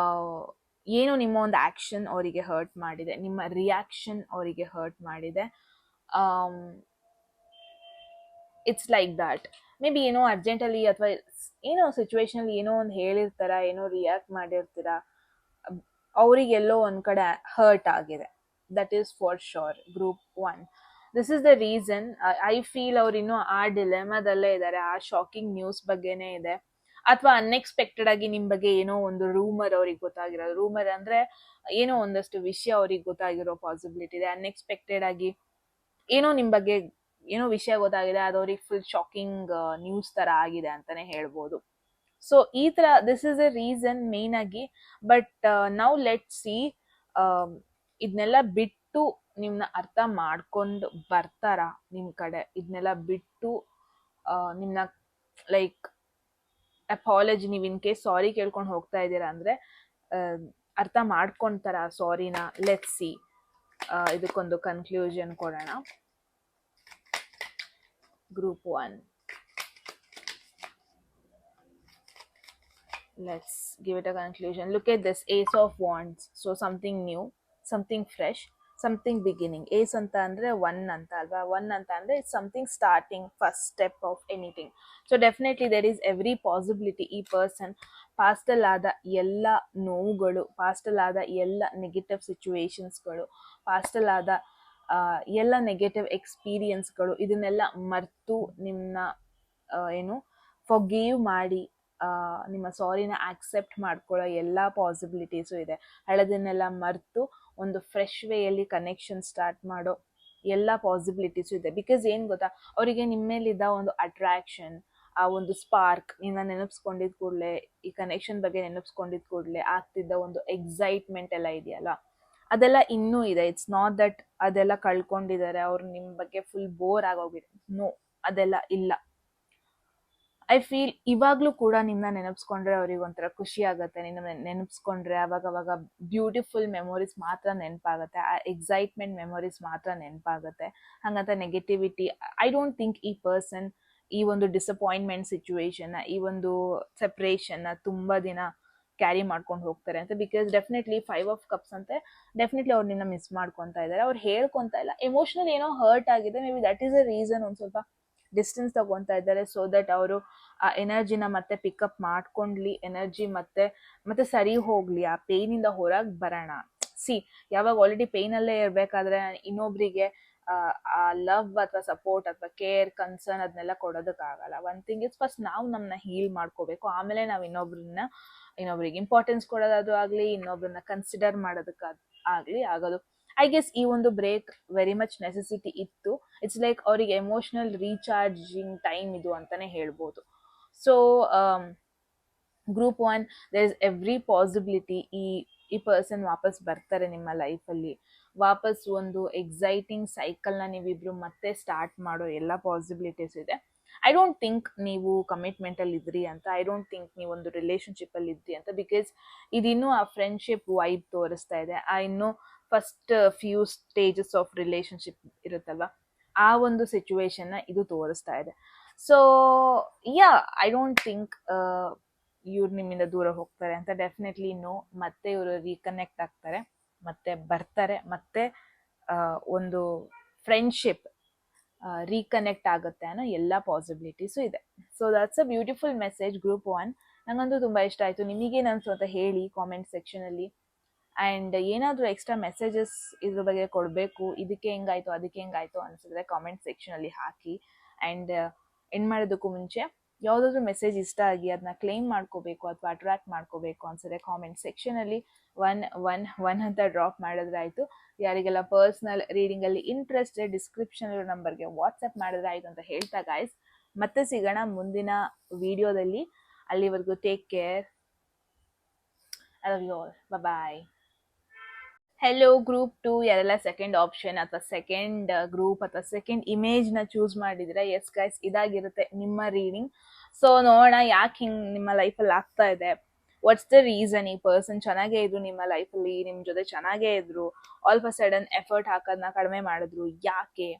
ಏನು ನಿಮ್ಮ ಒಂದು ಆಕ್ಷನ್ ಅವರಿಗೆ ಹರ್ಟ್ ಮಾಡಿದೆ, ನಿಮ್ಮ ರಿಯಾಕ್ಷನ್ ಅವರಿಗೆ ಹರ್ಟ್ ಮಾಡಿದೆ. It's like that. May be ಏನೋ ಅರ್ಜೆಂಟಲ್ಲಿ ಅಥವಾ ಏನೋ ಸಿಚುವೇಶನ್ ಏನೋ ಒಂದು ಹೇಳಿರ್ತಾರ, ಏನೋ ರಿಯಾಕ್ಟ್ ಮಾಡಿರ್ತೀರಾ, ಅವರಿಗೆಲ್ಲೋ ಒಂದ್ ಕಡೆ ಹರ್ಟ್ ಆಗಿದೆ. That is for sure group 1. This is the reason I feel ಅವ್ರು ಇನ್ನೂ ಆ ಡಿಲೆಮಾದಲ್ಲೇ ಇದ್ದಾರೆ, ಆ ಶಾಕಿಂಗ್ ನ್ಯೂಸ್ ಬಗ್ಗೆನೇ ಇದೆ, ಅಥವಾ ಅನ್ಎಕ್ಸ್ಪೆಕ್ಟೆಡ್ ಆಗಿ ನಿಮ್ ಬಗ್ಗೆ ಏನೋ ಒಂದು ರೂಮರ್ ಅವ್ರಿಗೆ ಗೊತ್ತಾಗಿರೋದು. ರೂಮರ್ ಅಂದ್ರೆ ಏನೋ ಒಂದಷ್ಟು ವಿಷಯ ಅವ್ರಿಗೆ ಗೊತ್ತಾಗಿರೋ ಪಾಸಿಬಿಲಿಟಿ ಇದೆ. ಅನ್ಎಕ್ಸ್ಪೆಕ್ಟೆಡ್ ಆಗಿ ಏನೋ ನಿಮ್ ಬಗ್ಗೆ ಏನೋ ವಿಷಯ ಗೊತ್ತಾಗಿದೆ, ಅದು ಅವ್ರಿಗೆ ಫುಲ್ ಶಾಕಿಂಗ್ ನ್ಯೂಸ್ ತರ ಆಗಿದೆ ಅಂತಾನೆ ಹೇಳ್ಬೋದು. ಸೊ ಈ ತರ this is a reason main ಆಗಿ. ಬಟ್ ನೌ ಲೆಟ್ ಸಿ, ಇದನ್ನೆಲ್ಲ ಬಿಟ್ಟು ನಿಮ್ನ ಅರ್ಥ ಮಾಡ್ಕೊಂಡು ಬರ್ತಾರ ನಿಮ್ ಕಡೆ, ಇದನ್ನೆಲ್ಲ ಬಿಟ್ಟು ನಿಮ್ನ ಲೈಕ್ ಅಪಾಲಜಿ, ನೀವು ಇನ್ ಕೇಸ್ ಸಾರಿ ಕೇಳ್ಕೊಂಡು ಹೋಗ್ತಾ ಇದ್ದೀರಾ ಅಂದ್ರೆ ಅರ್ಥ ಮಾಡ್ಕೊಂತಾರ ಸಾರಿನ. ಲೆಟ್ ಸಿ, ಇದಕ್ಕೊಂದು ಕನ್ಕ್ಲೂಷನ್ ಕೊಡೋಣ. Group 1, let's give it a conclusion. Look at this Ace of Wands. So something new, something fresh, something beginning. Ace ಅಂತ ಅಂದರೆ ಒನ್ ಅಂತ ಅಲ್ವಾ, ಒನ್ ಅಂತ ಅಂದರೆ it's something starting, first step of anything. So definitely there is every possibility ಈ person ಪಾಸ್ಟಲ್ಲಾದ ಎಲ್ಲ ನೋವುಗಳು, ಪಾಸ್ಟಲ್ಲಾದ ಎಲ್ಲ ನೆಗೆಟಿವ್ ಸಿಚುವೇಶನ್ಸ್ಗಳು, ಪಾಸ್ಟಲ್ಲಾದ ಎಲ್ಲ ನೆಗೆಟಿವ್ ಎಕ್ಸ್ಪೀರಿಯನ್ಸ್ಗಳು ಇದನ್ನೆಲ್ಲ ಮರೆತು ನಿಮ್ಮನ್ನ ಏನು ಫಾರ್ಗಿವ್ ಮಾಡಿ ನಿಮ್ಮ ಸಾರಿನ ಆಕ್ಸೆಪ್ಟ್ ಮಾಡ್ಕೊಳ್ಳೋ ಎಲ್ಲ ಪಾಸಿಬಿಲಿಟೀಸು ಇದೆ. ಹಳದನ್ನೆಲ್ಲ ಮರೆತು ಒಂದು ಫ್ರೆಶ್ ವೇಯಲ್ಲಿ ಕನೆಕ್ಷನ್ ಸ್ಟಾರ್ಟ್ ಮಾಡೋ ಎಲ್ಲ ಪಾಸಿಬಿಲಿಟೀಸು ಇದೆ. ಬಿಕಾಸ್ ಏನು ಗೊತ್ತಾ, ಅವರಿಗೆ ನಿಮ್ಮ ಮೇಲಿದ್ದ ಒಂದು ಅಟ್ರಾಕ್ಷನ್, ಆ ಒಂದು ಸ್ಪಾರ್ಕ್, ನಿನ್ನ ನೆನಪಿಸ್ಕೊಂಡಿದ್ದ ಕೂಡಲೇ, ಈ ಕನೆಕ್ಷನ್ ಬಗ್ಗೆ ನೆನಪಿಸ್ಕೊಂಡಿದ್ದ ಕೂಡಲೇ ಆಗ್ತಿದ್ದ ಒಂದು ಎಕ್ಸೈಟ್ಮೆಂಟ್ ಎಲ್ಲ ಇದೆಯಲ್ಲ, ಅದೆಲ್ಲ ಇನ್ನೂ ಇದೆ. ಇಟ್ಸ್ ನಾಟ್ ದಟ್ ಅದೆಲ್ಲ ಕಳ್ಕೊಂಡಿದ್ದಾರೆ, ಅವ್ರು ನಿಮ್ಮ ಬಗ್ಗೆ ಫುಲ್ ಬೋರ್ ಆಗೋಗಿದೆ. ನೋ, ಅದೆಲ್ಲ ಇಲ್ಲ. ಐ ಫೀಲ್ ಇವಾಗಲೂ ಕೂಡ ನಿಮ್ಮನ್ನ ನೆನಪಿಸ್ಕೊಂಡ್ರೆ ಅವ್ರಿಗೆ ಒಂಥರ ಖುಷಿ ಆಗುತ್ತೆ. ನಿನ್ನ ನೆನಪಿಸ್ಕೊಂಡ್ರೆ ಅವಾಗ ಬ್ಯೂಟಿಫುಲ್ ಮೆಮೊರೀಸ್ ಮಾತ್ರ ನೆನಪಾಗುತ್ತೆ, ಆ ಎಕ್ಸೈಟ್ಮೆಂಟ್ ಮೆಮೊರೀಸ್ ಮಾತ್ರ ನೆನಪಾಗುತ್ತೆ. ಹಾಗಂತ ನೆಗೆಟಿವಿಟಿ, ಐ ಡೋಂಟ್ ಥಿಂಕ್ ಈ ಪರ್ಸನ್ ಈ ಒಂದು ಡಿಸಪಾಯಿಂಟ್ಮೆಂಟ್ ಸಿಚುವೇಶನ್ನ, ಈ ಒಂದು ಸೆಪ್ರೇಷನ್ನ ತುಂಬ ದಿನ ಕ್ಯಾರಿ ಮಾಡ್ಕೊಂಡು ಹೋಗ್ತಾರೆ ಅಂತ. ಬಿಕಾಸ್ ಡೆಫಿನೆಟ್ಲಿ 5 ಆಫ್ ಕಪ್ಸ್ ಅಂತೆ, ಡೆಫಿನೆಟ್ಲಿ ಅವ್ರು ನಿನ್ನ ಮಿಸ್ ಮಾಡ್ಕೊತಾ ಇದ್ದಾರೆ. ಅವ್ರು ಹೇಳ್ಕೊತಾ ಇಲ್ಲ, ಎಮೋಷನಲ್ ಏನೋ ಹರ್ಟ್ ಆಗಿದೆ, may be that is a reason ಒಂದು ಸ್ವಲ್ಪ ಡಿಸ್ಟೆನ್ಸ್ ತಗೊತಾ ಇದ್ದಾರೆ. ಸೊ ದಟ್ ಅವರು ಆ ಎನರ್ಜಿನ ಮತ್ತೆ ಪಿಕಪ್ ಮಾಡ್ಕೊಂಡ್ಲಿ, ಎನರ್ಜಿ ಮತ್ತೆ ಸರಿ ಹೋಗ್ಲಿ, ಆ ಪೇನಿಂದ ಹೊರಗೆ ಬರೋಣ. ಸಿ, ಯಾವಾಗ ಆಲ್ರೆಡಿ ಪೇನಲ್ಲೇ ಇರಬೇಕಾದ್ರೆ ಇನ್ನೊಬ್ರಿಗೆ ಆ ಲವ್ ಅಥವಾ ಸಪೋರ್ಟ್ ಅಥವಾ ಕೇರ್, ಕನ್ಸರ್ನ್ ಅದನ್ನೆಲ್ಲ ಕೊಡೋದಕ್ಕಾಗಲ್ಲ. ಒನ್ ಥಿಂಗ್ ಇಸ್, ಫಸ್ಟ್ ನಾವು ನಮ್ಮನ್ನ ಹೀಲ್ ಮಾಡ್ಕೋಬೇಕು, ಆಮೇಲೆ ನಾವು ಇನ್ನೊಬ್ರಿಗೆ ಇಂಪಾರ್ಟೆನ್ಸ್ ಕೊಡೋದಾದ್ರೂ ಆಗಲಿ, ಇನ್ನೊಬ್ರನ್ನ ಕನ್ಸಿಡರ್ ಮಾಡೋದಕ್ಕಾಗಲಿ ಆಗೋದು. ಐ ಗೆಸ್ ಈ ಒಂದು ಬ್ರೇಕ್ ವೆರಿ ಮಚ್ ನೆಸೆಸಿಟಿ ಇತ್ತು. ಇಟ್ಸ್ ಲೈಕ್ ಅವರಿಗೆ ಎಮೋಷನಲ್ ರೀಚಾರ್ಜಿಂಗ್ ಟೈಮ್ ಇದು ಅಂತಾನೆ ಹೇಳ್ಬೋದು. So group 1, there is every possibility ಈ ಪರ್ಸನ್ ವಾಪಸ್ ಬರ್ತಾರೆ ನಿಮ್ಮ ಲೈಫಲ್ಲಿ. ವಾಪಸ್ ಒಂದು ಎಕ್ಸೈಟಿಂಗ್ ಸೈಕಲ್ನ ನೀವಿಬ್ರು ಮತ್ತೆ ಸ್ಟಾರ್ಟ್ ಮಾಡೋ ಎಲ್ಲ ಪಾಸಿಬಿಲಿಟೀಸ್ ಇದೆ. ಐ ಡೋಂಟ್ ಥಿಂಕ್ ನೀವು ಕಮಿಟ್ಮೆಂಟಲ್ಲಿ ಇದ್ರಿ ಅಂತ, ಐ ಡೋಂಟ್ ಥಿಂಕ್ ನೀವು ಒಂದು ರಿಲೇಷನ್ಶಿಪ್ಪಲ್ಲಿ ಇದ್ರಿ ಅಂತ. ಬಿಕಾಸ್ ಇದಿನ್ನೂ ಆ ಫ್ರೆಂಡ್ಶಿಪ್ ವೈಬ್ ತೋರಿಸ್ತಾ ಇದೆ. ಇನ್ನೂ first few stages of relationship ಇರುತ್ತಲ್ವ, ಆ ಒಂದು ಸಿಚುವೇಶನ್ನ ಇದು ತೋರಿಸ್ತಾ ಇದೆ. ಸೊ ಐ ಡೋಂಟ್ ಥಿಂಕ್ ಇವ್ರು ನಿಮ್ಮಿಂದ ದೂರ ಹೋಗ್ತಾರೆ ಅಂತ. ಡೆಫಿನೆಟ್ಲಿ ನೋ, ಮತ್ತೆ ಇವರು ರೀಕನೆಕ್ಟ್ ಆಗ್ತಾರೆ, ಮತ್ತೆ ಬರ್ತಾರೆ, ಮತ್ತೆ ಒಂದು ಫ್ರೆಂಡ್ಶಿಪ್ ರೀಕನೆಕ್ಟ್ ಆಗುತ್ತೆ ಅನ್ನೋ ಎಲ್ಲ ಪಾಸಿಬಿಲಿಟೀಸು ಇದೆ. So that's a beautiful message group 1. ನಂಗಂತೂ ತುಂಬ ಇಷ್ಟ ಆಯಿತು. ನಿಮಗೇನು ಅನಿಸ್ತು ಅಂತ ಹೇಳಿ ಕಾಮೆಂಟ್ ಸೆಕ್ಷನಲ್ಲಿ. ಆ್ಯಂಡ್ ಏನಾದರೂ ಎಕ್ಸ್ಟ್ರಾ ಮೆಸೇಜಸ್ ಇದ್ರ ಬಗ್ಗೆ ಕೊಡಬೇಕು, ಇದಕ್ಕೆ ಹೆಂಗಾಯಿತು ಅದಕ್ಕೆ ಹೆಂಗಾಯಿತು ಅನಿಸಿದ್ರೆ ಕಾಮೆಂಟ್ ಸೆಕ್ಷನಲ್ಲಿ ಹಾಕಿ. ಆ್ಯಂಡ್ ಎಂಡ್ ಮಾಡೋದಕ್ಕೂ ಮುಂಚೆ ಯಾವುದಾದ್ರೂ ಮೆಸೇಜ್ ಇಷ್ಟ ಆಗಿ ಅದನ್ನ ಕ್ಲೇಮ್ ಮಾಡ್ಕೋಬೇಕು ಅಥವಾ ಅಟ್ರಾಕ್ಟ್ ಮಾಡ್ಕೋಬೇಕು ಅನ್ಸಿದ್ರೆ ಕಾಮೆಂಟ್ ಸೆಕ್ಷನಲ್ಲಿ 111 ಅಂತ ಡ್ರಾಪ್ ಮಾಡಿದ್ರೆ ಆಯಿತು. ಯಾರಿಗೆಲ್ಲ ಪರ್ಸ್ನಲ್ ರೀಡಿಂಗಲ್ಲಿ ಇಂಟ್ರೆಸ್ಟೆಡ್, ಡಿಸ್ಕ್ರಿಪ್ಷನ್ ನಂಬರ್ಗೆ ವಾಟ್ಸಪ್ ಮಾಡಿದ್ರೆ ಆಯಿತು ಅಂತ ಹೇಳ್ತಾ ಗಾಯ್ಸ್, ಮತ್ತೆ ಸಿಗೋಣ ಮುಂದಿನ ವಿಡಿಯೋದಲ್ಲಿ. ಅಲ್ಲಿವರೆಗೂ take care. I love you all. Bye. Hello group 2, ಯಾರೆಲ್ಲ ಸೆಕೆಂಡ್ ಆಪ್ಷನ್ ಅಥವಾ ಸೆಕೆಂಡ್ ಗ್ರೂಪ್ ಅಥವಾ ಸೆಕೆಂಡ್ ಇಮೇಜ್ನ ಚೂಸ್ ಮಾಡಿದ್ರೆ, ಎಸ್ ಗೈಸ್, ಇದಾಗಿರುತ್ತೆ ನಿಮ್ಮ ರೀಡಿಂಗ್. ಸೊ ನೋಡೋಣ ಯಾಕೆ ಹಿಂಗೆ ನಿಮ್ಮ ಲೈಫಲ್ಲಿ ಆಗ್ತಾ ಇದೆ, ವಾಟ್ಸ್ ದ ರೀಸನ್. ಈ ಪರ್ಸನ್ ಚೆನ್ನಾಗೇ ಇದ್ರು ನಿಮ್ಮ ಲೈಫಲ್ಲಿ, ನಿಮ್ಮ ಜೊತೆ ಚೆನ್ನಾಗೇ ಇದ್ರು, all of a sudden effort ಹಾಕೋದನ್ನ ಕಡಿಮೆ ಮಾಡಿದ್ರು, ಯಾಕೆ?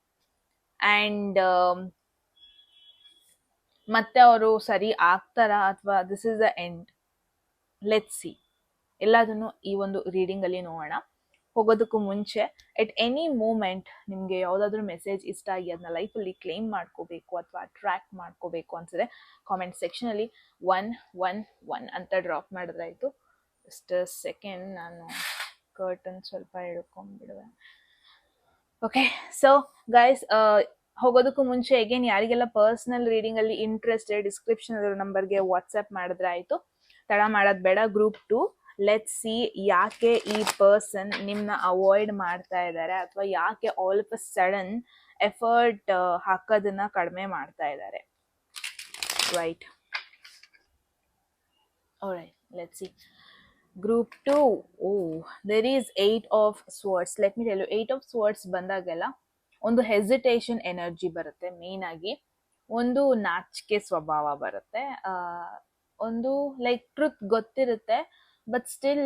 ಆ್ಯಂಡ್ ಮತ್ತೆ ಅವರು ಸರಿ ಆಗ್ತಾರಾ ಅಥವಾ this is the end? Let's see. ಎಲ್ಲದನ್ನು ಈ ಒಂದು ರೀಡಿಂಗಲ್ಲಿ ನೋಡೋಣ. ಹೋಗೋದಕ್ಕೂ ಮುಂಚೆ ಎಟ್ ಎನಿ ಮೂಮೆಂಟ್ ನಿಮಗೆ ಯಾವುದಾದ್ರೂ ಮೆಸೇಜ್ ಇಷ್ಟ ಆಗಿ ಅದನ್ನ ಲೈಫಲ್ಲಿ ಕ್ಲೇಮ್ ಮಾಡ್ಕೋಬೇಕು ಅಥವಾ ಅಟ್ರಾಕ್ಟ್ ಮಾಡ್ಕೋಬೇಕು ಅನ್ಸಿದ್ರೆ ಕಾಮೆಂಟ್ ಸೆಕ್ಷನಲ್ಲಿ 111 ಅಂತ ಡ್ರಾಪ್ ಮಾಡಿದ್ರಾಯಿತು. ಜಸ್ಟ್ ಸೆಕೆಂಡ್, ನಾನು ಕರ್ಟನ್ ಸ್ವಲ್ಪ ಹಿಡ್ಕೊಂಡ್ಬಿಡುವೆ. ಓಕೆ, ಸೊ ಗೈಸ್, ಹೋಗೋದಕ್ಕೂ ಮುಂಚೆ ಅಗೇನ್ ಯಾರಿಗೆಲ್ಲ ಪರ್ಸ್ನಲ್ ರೀಡಿಂಗಲ್ಲಿ ಇಂಟ್ರೆಸ್ಟೆಡ್, ಡಿಸ್ಕ್ರಿಪ್ಷನ್ ನಂಬರ್ಗೆ ವಾಟ್ಸಪ್ ಮಾಡಿದ್ರೆ ಆಯಿತು. ತಡ ಮಾಡೋದು ಬೇಡ. ಗ್ರೂಪ್ 2, ಲೆಟ್ಸ್ ಸಿ ಯಾಕೆ ಈ ಪರ್ಸನ್ ನಿಮ್ಮನ್ನ ಅವಾಯ್ಡ್ ಮಾಡ್ತಾ ಇದ್ದಾರೆ ಅಥವಾ ಯಾಕೆ all of a sudden effort ಹಾಕೋದನ್ನ ಕಡಿಮೆ ಮಾಡ್ತಾ ಇದ್ದಾರೆ. Right, alright, let's see. Group 2, there is 8 of swords. Let me tell you, 8 of swords ಬಂದಾಗೆಲ್ಲ ಒಂದು ಹೆಸಿಟೇಷನ್ ಎನರ್ಜಿ ಬರುತ್ತೆ. ಮೇನ್ ಆಗಿ ಒಂದು ನಾಚಿಕೆ ಸ್ವಭಾವ ಬರುತ್ತೆ. ಒಂದು ಲೈಕ್ ಟ್ರುತ್ ಗೊತ್ತಿರುತ್ತೆ ಬಟ್ ಸ್ಟಿಲ್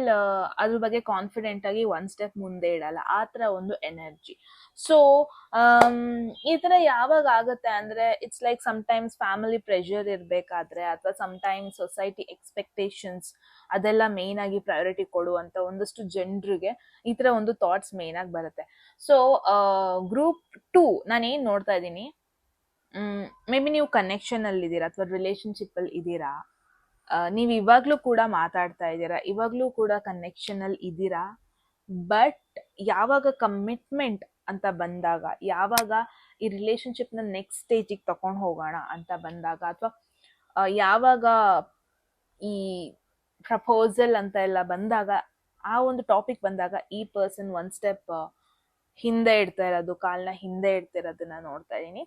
ಅದ್ರ ಬಗ್ಗೆ ಕಾನ್ಫಿಡೆಂಟ್ ಆಗಿ ಒನ್ ಸ್ಟೆಪ್ ಮುಂದೆ ಇಡಲ್ಲ, ಆ ಥರ ಒಂದು ಎನರ್ಜಿ. ಸೊ ಈ ಥರ ಯಾವಾಗ ಆಗುತ್ತೆ ಅಂದರೆ, it's like sometimes family pressure ಇರಬೇಕಾದ್ರೆ, ಅಥವಾ ಸಮ್ಟೈಮ್ಸ್ ಸೊಸೈಟಿ ಎಕ್ಸ್ಪೆಕ್ಟೇಷನ್ಸ್ ಅದೆಲ್ಲ ಮೇನ್ ಆಗಿ ಪ್ರಯಾರಿಟಿ ಕೊಡುವಂಥ ಒಂದಷ್ಟು ಜನರಿಗೆ ಈ ಥರ ಒಂದು ಥಾಟ್ಸ್ ಮೇನ್ ಆಗಿ ಬರುತ್ತೆ. ಸೊ ಗ್ರೂಪ್ 2 ನಾನು ಏನು ನೋಡ್ತಾ ಇದ್ದೀನಿ, ಮೇ ಬಿ ನೀವು ಕನೆಕ್ಷನ್ ಅಲ್ಲಿ ಇದ್ದೀರಾ ಅಥವಾ ರಿಲೇಶನ್ಶಿಪ್ ಅಲ್ಲಿ ಇದ್ದೀರಾ, ನೀವು ಇವಾಗ್ಲೂ ಕೂಡ ಮಾತಾಡ್ತಾ ಇದ್ದೀರಾ, ಇವಾಗ್ಲೂ ಕೂಡ ಕನೆಕ್ಷನ್ ಅಲ್ಲಿ ಇದ್ದೀರಾ. ಬಟ್ ಯಾವಾಗ ಕಮಿಟ್ಮೆಂಟ್ ಅಂತ ಬಂದಾಗ, ಯಾವಾಗ ಈ ರಿಲೇಶನ್ಶಿಪ್ ನ ನೆಕ್ಸ್ಟ್ ಸ್ಟೇಜಿಗೆ ತಗೊಂಡು ಹೋಗೋಣ ಅಂತ ಬಂದಾಗ, ಅಥವಾ ಯಾವಾಗ ಈ ಪ್ರಪೋಸಲ್ ಅಂತ ಎಲ್ಲ ಬಂದಾಗ, ಆ ಒಂದು ಟಾಪಿಕ್ ಬಂದಾಗ ಈ ಪರ್ಸನ್ ಒನ್ ಸ್ಟೆಪ್ ಹಿಂದೆ ಇಡ್ತಾ ಇರೋದು, ಕಾಲ್ನ ಹಿಂದೆ ಇಡ್ತಾ ಇರೋದನ್ನ ನೋಡ್ತಾ ಇದ್ದೀನಿ.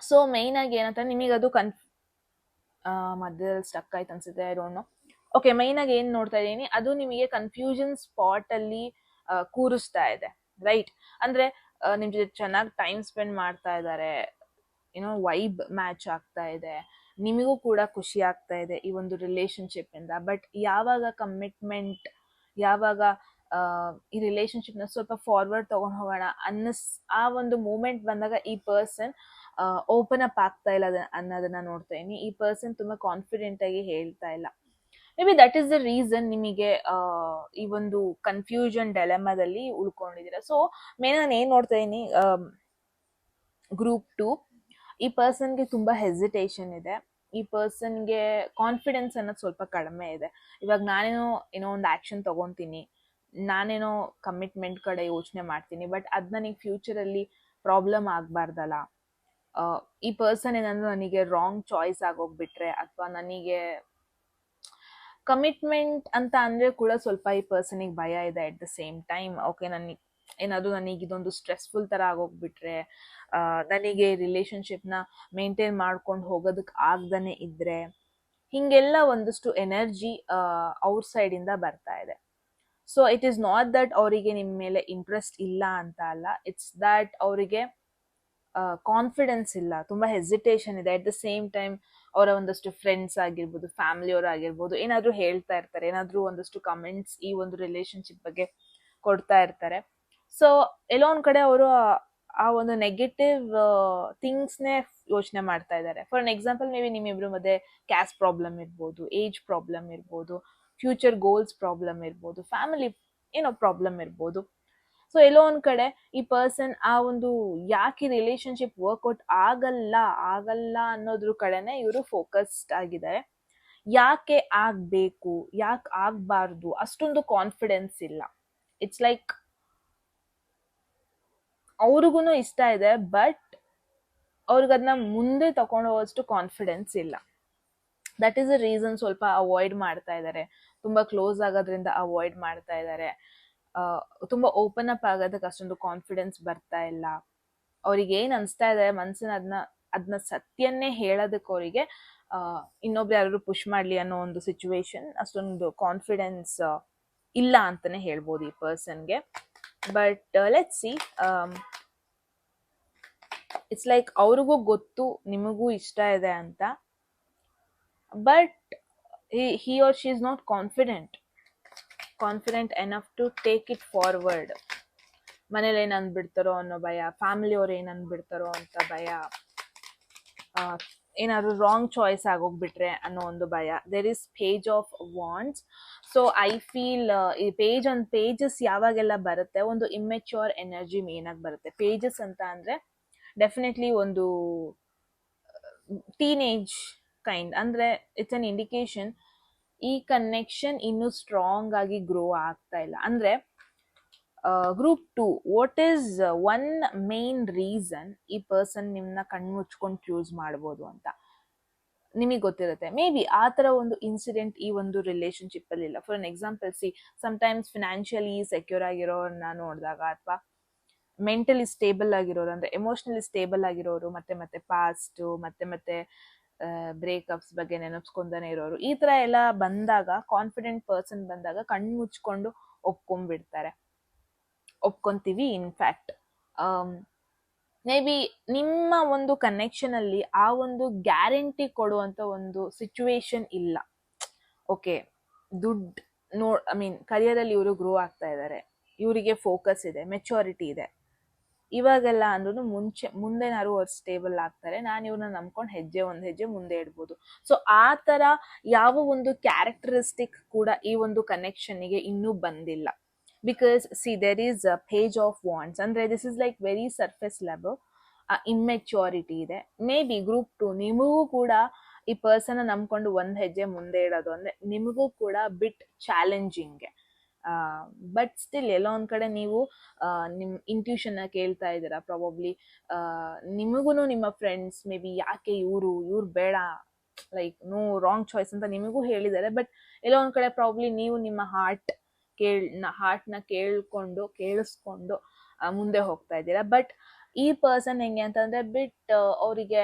ಸೊ ಮೇನ್ ಆಗಿ ಏನಂತ, ನಿಮಗೆ ಅದು ಮಧ್ಯದಲ್ಲಿ ಸ್ಟಕ್ ಆಯ್ತು ಅನ್ಸುತ್ತೆ, I don't no. Okay, main ಆಗಿ ಏನ್ ನೋಡ್ತಾ ಇದ್ದೀನಿ, ಅದು ನಿಮಗೆ ಕನ್ಫ್ಯೂಷನ್ ಸ್ಪಾಟ್ ಅಲ್ಲಿ ಕೂರಿಸ್ತಾ ಇದೆ, ರೈಟ್? ಅಂದ್ರೆ ನಿಮ್ ಜೊತೆ ಚೆನ್ನಾಗಿ ಟೈಮ್ ಸ್ಪೆಂಡ್ ಮಾಡ್ತಾ ಇದ್ದಾರೆ, ಏನೋ ವೈಬ್ ಮ್ಯಾಚ್ ಆಗ್ತಾ ಇದೆ, ನಿಮಗೂ ಕೂಡ ಖುಷಿ ಆಗ್ತಾ ಇದೆ ಈ ಒಂದು ರಿಲೇಶನ್ಶಿಪ್ ಇಂದ. ಬಟ್ ಯಾವಾಗ ಕಮಿಟ್ಮೆಂಟ್, ಯಾವಾಗ ಈ ರಿಲೇಶನ್ಶಿಪ್ ನ ಸ್ವಲ್ಪ ಫಾರ್ವರ್ಡ್ ತಗೊಂಡು ಹೋಗೋಣ ಆ ಒಂದು ಮೂಮೆಂಟ್ ಬಂದಾಗ ಈ ಪರ್ಸನ್ ಓಪನ್ ಅಪ್ ಆಗ್ತಾ ಇಲ್ಲ ಅನ್ನೋದನ್ನ ನೋಡ್ತಾ ಇದೀನಿ. ಈ ಪರ್ಸನ್ ತುಂಬಾ ಕಾನ್ಫಿಡೆಂಟ್ ಆಗಿ ಹೇಳ್ತಾ ಇಲ್ಲ. May be that is the reason ನಿಮಗೆ ಈ ಒಂದು ಕನ್ಫ್ಯೂಷನ್ ಡೆಲೆಮಾದಲ್ಲಿ ಉಳ್ಕೊಂಡಿದ್ದೀರಾ. ಸೊ ಮೇನ್ ನಾನು ಏನ್ ನೋಡ್ತಾ ಇದೀನಿ, ಗ್ರೂಪ್ 2 ಈ ಪರ್ಸನ್ಗೆ ತುಂಬಾ ಹೆಸಿಟೇಷನ್ ಇದೆ, ಈ ಪರ್ಸನ್ಗೆ ಕಾನ್ಫಿಡೆನ್ಸ್ ಅನ್ನೋದು ಸ್ವಲ್ಪ ಕಡಿಮೆ ಇದೆ. ಇವಾಗ ನಾನೇನೋ ಏನೋ ಒಂದು ಆಕ್ಷನ್ ತಗೊಂತೀನಿ, ನಾನೇನೋ ಕಮಿಟ್ಮೆಂಟ್ ಕಡೆ ಯೋಚನೆ ಮಾಡ್ತೀನಿ, ಬಟ್ ಅದ್ ನನಗೆ ಫ್ಯೂಚರಲ್ಲಿ ಪ್ರಾಬ್ಲಮ್ ಆಗ್ಬಾರ್ದಲ್ಲ, ಈ ಪರ್ಸನ್ ಏನಾದ್ರು ನನಗೆ ರಾಂಗ್ ಚಾಯ್ಸ್ ಆಗೋಗ್ಬಿಟ್ರೆ, ಅಥವಾ ನನಗೆ ಕಮಿಟ್ಮೆಂಟ್ ಅಂತ ಅಂದ್ರೆ ಕೂಡ ಸ್ವಲ್ಪ ಈ ಪರ್ಸನಿಗೆ ಭಯ ಇದೆ. At the same time okay, ಏನಾದ್ರು ನನಗೆ ಇದೊಂದು ಸ್ಟ್ರೆಸ್ಫುಲ್ ತರ ಆಗೋಗ್ಬಿಟ್ರೆ, ನನಗೆ ರಿಲೇಶನ್ಶಿಪ್ ನ ಮೇಂಟೈನ್ ಮಾಡ್ಕೊಂಡು ಹೋಗೋದಕ್ಕೆ ಆಗ್ದಾನೆ ಇದ್ರೆ, ಹಿಂಗೆಲ್ಲ ಒಂದಷ್ಟು ಎನರ್ಜಿ ಅವ್ರ ಸೈಡ್ ಇಂದ ಬರ್ತಾ ಇದೆ. So it is not that ಅವರಿಗೆ ನಿಮ್ಮ ಮೇಲೆ ಇಂಟ್ರೆಸ್ಟ್ ಇಲ್ಲ ಅಂತ ಅಲ್ಲ, ಇಟ್ಸ್ ದಟ್ ಅವರಿಗೆ ಕಾನ್ಫಿಡೆನ್ಸ್ ಇಲ್ಲ, ತುಂಬಾ ಹೆಸಿಟೇಷನ್ ಇದೆ. ಅಟ್ ದ ಸೇಮ್ ಟೈಮ್ ಅವರ ಒಂದಷ್ಟು ಫ್ರೆಂಡ್ಸ್ ಆಗಿರ್ಬೋದು, ಫ್ಯಾಮಿಲಿಯವರು ಆಗಿರ್ಬೋದು, ಏನಾದ್ರು ಹೇಳ್ತಾ ಇರ್ತಾರೆ, ಏನಾದ್ರು ಒಂದಷ್ಟು ಕಮೆಂಟ್ಸ್ ಈ ಒಂದು ರಿಲೇಶನ್ಶಿಪ್ ಬಗ್ಗೆ ಕೊಡ್ತಾ ಇರ್ತಾರೆ. ಸೊ ಎಲ್ಲೋ ಒಂದ್ ಕಡೆ ಅವರು ಆ ಒಂದು ನೆಗೆಟಿವ್ ಥಿಂಗ್ಸ್ನೇ ಯೋಚನೆ ಮಾಡ್ತಾ ಇದ್ದಾರೆ. For an example, maybe ನಿಮ್ಮಿಬ್ರು ಮಧ್ಯೆ ಕ್ಯಾಸ್ಟ್ ಪ್ರಾಬ್ಲಮ್ ಇರ್ಬೋದು, ಏಜ್ ಪ್ರಾಬ್ಲಮ್ ಇರ್ಬೋದು, ಫ್ಯೂಚರ್ ಗೋಲ್ಸ್ ಪ್ರಾಬ್ಲಮ್ ಇರ್ಬೋದು, ಫ್ಯಾಮಿಲಿ ಏನೋ ಪ್ರಾಬ್ಲಮ್ ಇರ್ಬೋದು. ಸೊ ಎಲ್ಲೋ ಒಂದ್ ಕಡೆ ಈ ಪರ್ಸನ್ ಆ ಒಂದು ಯಾಕೆ ರಿಲೇಶನ್ಶಿಪ್ ವರ್ಕ್ಔಟ್ ಆಗಲ್ಲ ಅನ್ನೋದ್ರ ಕಡೆನೆ ಇವರು ಫೋಕಸ್ಡ್ ಆಗಿದ್ದಾರೆ. ಯಾಕೆ ಆಗ್ಬೇಕು, ಯಾಕೆ ಆಗ್ಬಾರ್ದು ಅಷ್ಟೊಂದು ಕಾನ್ಫಿಡೆನ್ಸ್ ಇಲ್ಲ. ಇಟ್ಸ್ ಲೈಕ್ ಅವ್ರಿಗೂ ಇಷ್ಟ ಇದೆ, ಬಟ್ ಅವ್ರಿಗದನ್ನ ಮುಂದೆ ತಗೊಂಡು ಹೋಗೋಷ್ಟು ಕಾನ್ಫಿಡೆನ್ಸ್ ಇಲ್ಲ. ದಟ್ ಈಸ್ ಅ ರೀಸನ್ ಸ್ವಲ್ಪ ಅವಾಯ್ಡ್ ಮಾಡ್ತಾ ಇದ್ದಾರೆ, ತುಂಬಾ ಕ್ಲೋಸ್ ಆಗೋದ್ರಿಂದ ಅವಾಯ್ಡ್ ಮಾಡ್ತಾ ಇದ್ದಾರೆ. ತುಂಬಾ ಓಪನ್ ಅಪ್ ಆಗೋದಕ್ಕೆ ಅಷ್ಟೊಂದು ಕಾನ್ಫಿಡೆನ್ಸ್ ಬರ್ತಾ ಇಲ್ಲ. ಅವ್ರಿಗೆ ಏನ್ ಅನ್ಸ್ತಾ ಇದೆ ಮನ್ಸಿನ ಅದನ್ನ ಸತ್ಯನ್ನೇ ಹೇಳೋದಕ್ಕೆ ಅವರಿಗೆ ಇನ್ನೊಬ್ರು ಯಾರು ಪುಷ್ ಮಾಡ್ಲಿ ಅನ್ನೋ ಒಂದು ಸಿಚುವೇಶನ್, ಅಷ್ಟೊಂದು ಕಾನ್ಫಿಡೆನ್ಸ್ ಇಲ್ಲ ಅಂತಾನೆ ಹೇಳ್ಬೋದು ಈ ಪರ್ಸನ್ಗೆ. But let's see, it's like ಅವ್ರಿಗೂ ಗೊತ್ತು ನಿಮಗೂ ಇಷ್ಟ ಇದೆ ಅಂತ, but he or she is not confident enough to take it forward. ಮನೇಲಿ ಏನ್ ಅಂದ್ಬಿಡ್ತಾರೋ ಅನ್ನೋ ಭಯ, ಫ್ಯಾಮಿಲಿ ಅವ್ರು ಏನ್ ಅಂದ್ಬಿಡ್ತಾರೋ ಅಂತ ಭಯ, ಏನಾದ್ರು ರಾಂಗ್ ಚಾಯ್ಸ್ ಆಗೋಗ್ಬಿಟ್ರೆ ಅನ್ನೋ ಒಂದು ಭಯ. There is page of wands. So I feel ಈ ಪೇಜಸ್ ಯಾವಾಗೆಲ್ಲ ಬರುತ್ತೆ, ಒಂದು ಇಮ್ಮೆಚ್ಯೂರ್ ಎನರ್ಜಿ ಮೇನ್ ಆಗಿ ಬರುತ್ತೆ. ಪೇಜಸ್ ಅಂತ ಅಂದ್ರೆ ಡೆಫಿನೆಟ್ಲಿ ಒಂದು ಟೀನೇಜ್ ಕೈಂಡ್, ಅಂದ್ರೆ ಇಟ್ಸ್ ಅನ್ ಇಂಡಿಕೇಶನ್ ಈ ಕನೆಕ್ಷನ್ ಇನ್ನೂ ಸ್ಟ್ರಾಂಗ್ ಆಗಿ ಗ್ರೋ ಆಗ್ತಾ ಇಲ್ಲ. ಅಂದ್ರೆ group 2, what is one main reason ಈ ಪರ್ಸನ್ ನಿಮ್ನ ಕಣ್ಮುಚ್ಕೊಂಡು ಚೂಸ್ ಮಾಡ್ಬೋದು ಅಂತ ನಿಮಗೆ ಗೊತ್ತಿರುತ್ತೆ. ಮೇ ಬಿ ಆ ತರ ಒಂದು ಇನ್ಸಿಡೆಂಟ್ ಈ ಒಂದು ರಿಲೇಶನ್ಶಿಪ್ ಅಲ್ಲಿ ಇಲ್ಲ. For an example, sometimes financially secure ಆಗಿರೋರನ್ನ ನೋಡಿದಾಗ, ಅಥವಾ ಮೆಂಟಲಿ ಸ್ಟೇಬಲ್ ಆಗಿರೋರು, ಅಂದ್ರೆ ಎಮೋಷನಲಿ ಸ್ಟೇಬಲ್ ಆಗಿರೋರು, ಮತ್ತೆ ಪಾಸ್ಟ್ ಮತ್ತೆ ಬ್ರೇಕಪ್ಸ್ ಬಗ್ಗೆ ನೆನಪಿಸ್ಕೊಂಡೇ ಇರೋರು, ಈ ತರ ಎಲ್ಲ ಬಂದಾಗ, ಕಾನ್ಫಿಡೆಂಟ್ ಪರ್ಸನ್ ಬಂದಾಗ ಕಣ್ಮುಚ್ಕೊಂಡು ಒಪ್ಕೊಂತೀವಿ. ಇನ್ಫ್ಯಾಕ್ಟ್ ಮೇ ಬಿ ನಿಮ್ಮ ಒಂದು ಕನೆಕ್ಷನ್ ಅಲ್ಲಿ ಆ ಒಂದು ಗ್ಯಾರಂಟಿ ಕೊಡುವಂತ ಒಂದು ಸಿಚುವೇಶನ್ ಇಲ್ಲ. ಓಕೆ, ದುಡ್ಡು ಕರಿಯರಲ್ಲಿ ಇವರು ಗ್ರೋ ಆಗ್ತಾ ಇದ್ದಾರೆ, ಇವರಿಗೆ ಫೋಕಸ್ ಇದೆ, ಮೆಚುರಿಟಿ ಇದೆ. ಇವಾಗೆಲ್ಲ ಅಂದ್ರೂ ಮುಂದೆನಾದ್ರು ಅವ್ರು ಸ್ಟೇಬಲ್ ಆಗ್ತಾರೆ, ನಾನು ಇವ್ರನ್ನ ನಂಬ್ಕೊಂಡು ಒಂದು ಹೆಜ್ಜೆ ಮುಂದೆ ಇಡ್ಬೋದು. ಸೊ ಆ ತರ ಯಾವ ಒಂದು ಕ್ಯಾರೆಕ್ಟರಿಸ್ಟಿಕ್ ಕೂಡ ಈ ಒಂದು ಕನೆಕ್ಷನ್ಗೆ ಇನ್ನೂ ಬಂದಿಲ್ಲ. Because there is page of wands, ಅಂದ್ರೆ this is like very surface level, immaturity ಇದೆ. ಮೇ ಬಿ ಗ್ರೂಪ್ 2 ನಿಮಗೂ ಕೂಡ ಈ ಪರ್ಸನ್ ನಂಬ್ಕೊಂಡು ಒಂದ್ ಹೆಜ್ಜೆ ಮುಂದೆ ಇಡೋದು ಅಂದ್ರೆ ನಿಮಗೂ ಕೂಡ ಬಿಟ್ ಚಾಲೆಂಜಿಂಗ್. ಬಟ್ ಸ್ಟಿಲ್ ಎಲ್ಲೋ ಒಂದ್ ಕಡೆ ನೀವು ನಿಮ್ ಇಂಟ್ಯೂಷನ್ ಕೇಳ್ತಾ ಇದ್ದೀರಾ ಪ್ರಾಬಬ್ಲಿ. ನಿಮಗೂ ನಿಮ್ಮ ಫ್ರೆಂಡ್ಸ್ ಮೇ ಬಿ ಯಾಕೆ ಇವ್ರು ಬೇಡ, ಲೈಕ್ ನೋ ರಾಂಗ್ ಚಾಯ್ಸ್ ಅಂತ ನಿಮಗೂ ಹೇಳಿದ್ದಾರೆ. ಬಟ್ ಎಲ್ಲೋ ಒಂದ್ ಕಡೆ ಪ್ರಾಬಬ್ಲಿ ನೀವು ನಿಮ್ಮ ಹಾರ್ಟ್ನ ಕೇಳಿಸ್ಕೊಂಡು ಮುಂದೆ ಹೋಗ್ತಾ ಇದ್ದೀರಾ. ಬಟ್ ಈ ಪರ್ಸನ್ ಹೆಂಗೆ ಅಂತಂದ್ರೆ ಅವರಿಗೆ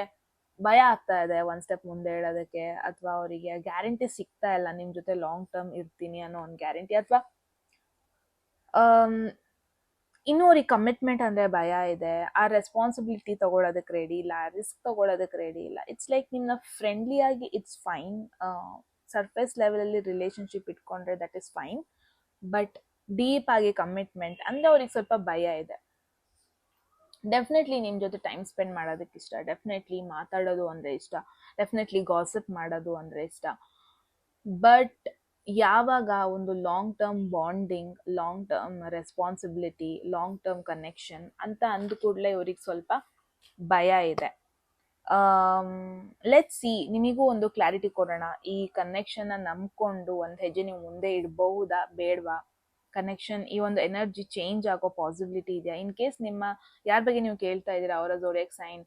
ಭಯ ಆಗ್ತಾ ಇದೆ ಒಂದ್ ಸ್ಟೆಪ್ ಮುಂದೆ ಇಡೋದಕ್ಕೆ, ಅಥವಾ ಅವರಿಗೆ ಗ್ಯಾರಂಟಿ ಸಿಗ್ತಾ ಇಲ್ಲ ನಿಮ್ ಜೊತೆ ಲಾಂಗ್ ಟರ್ಮ್ ಇರ್ತೀನಿ ಅನ್ನೋ ಒಂದು ಗ್ಯಾರಂಟಿ, ಅಥವಾ ಇನ್ನೂ ಅವ್ರಿಗೆ ಕಮಿಟ್ಮೆಂಟ್ ಅಂದ್ರೆ ಭಯ ಇದೆ, ಆ ರೆಸ್ಪಾನ್ಸಿಬಿಲಿಟಿ ತಗೊಳೋದಕ್ಕೆ ರೆಡಿ ಇಲ್ಲ, ರಿಸ್ಕ್ ತಗೊಳೋದಕ್ಕೆ ರೆಡಿ ಇಲ್ಲ. ಇಟ್ಸ್ ಲೈಕ್ ನಿಮ್ನ ಫ್ರೆಂಡ್ಲಿ ಆಗಿ ಇಟ್ಸ್ ಫೈನ್, ಸರ್ಫೇಸ್ ಲೆವೆಲ್ ಅಲ್ಲಿ ರಿಲೇಶನ್ಶಿಪ್ ಇಟ್ಕೊಂಡ್ರೆ that is fine. But deep ಆಗಿ ಕಮಿಟ್ಮೆಂಟ್ ಅಂದ್ರೆ ಅವ್ರಿಗೆ ಸ್ವಲ್ಪ ಭಯ ಇದೆ. ಡೆಫಿನೆಟ್ಲಿ ನಿಮ್ ಜೊತೆ ಟೈಮ್ ಸ್ಪೆಂಡ್ ಮಾಡೋದಕ್ಕೆ ಇಷ್ಟ, ಡೆಫಿನೆಟ್ಲಿ ಮಾತಾಡೋದು ಅಂದ್ರೆ ಇಷ್ಟ, ಡೆಫಿನೆಟ್ಲಿ ಗಾಸಿಪ್ ಮಾಡೋದು ಅಂದ್ರೆ ಇಷ್ಟ. ಬಟ್ ಯಾವಾಗ ಒಂದು long term bonding, long term responsibility, long term connection ಅಂತ ಅಂದ ಕೂಡಲೇ ಇವ್ರಿಗೆ ಸ್ವಲ್ಪ ಭಯ ಇದೆ. ಲೆಟ್ಸ್ ಸಿ, ನಿಮಗೂ ಒಂದು ಕ್ಲಾರಿಟಿ ಕೊಡೋಣ. ಈ ಕನೆಕ್ಷನ್ ನಂಬ್ಕೊಂಡು ಒಂದ್ ಹೆಜ್ಜೆ ನೀವು ಮುಂದೆ ಇಡಬಹುದಾ ಬೇಡವಾ? ಕನೆಕ್ಷನ್, ಈ ಒಂದು ಎನರ್ಜಿ ಚೇಂಜ್ ಆಗೋ ಪಾಸಿಬಿಲಿಟಿ ಇದೆಯಾ? ಇನ್ ಕೇಸ್ ನಿಮ್ಮ ಯಾರ ಬಗ್ಗೆ ನೀವು ಕೇಳ್ತಾ ಇದ್ದೀರಾ ಅವರ ಝೋಡಿಯಾಕ್ ಸೈನ್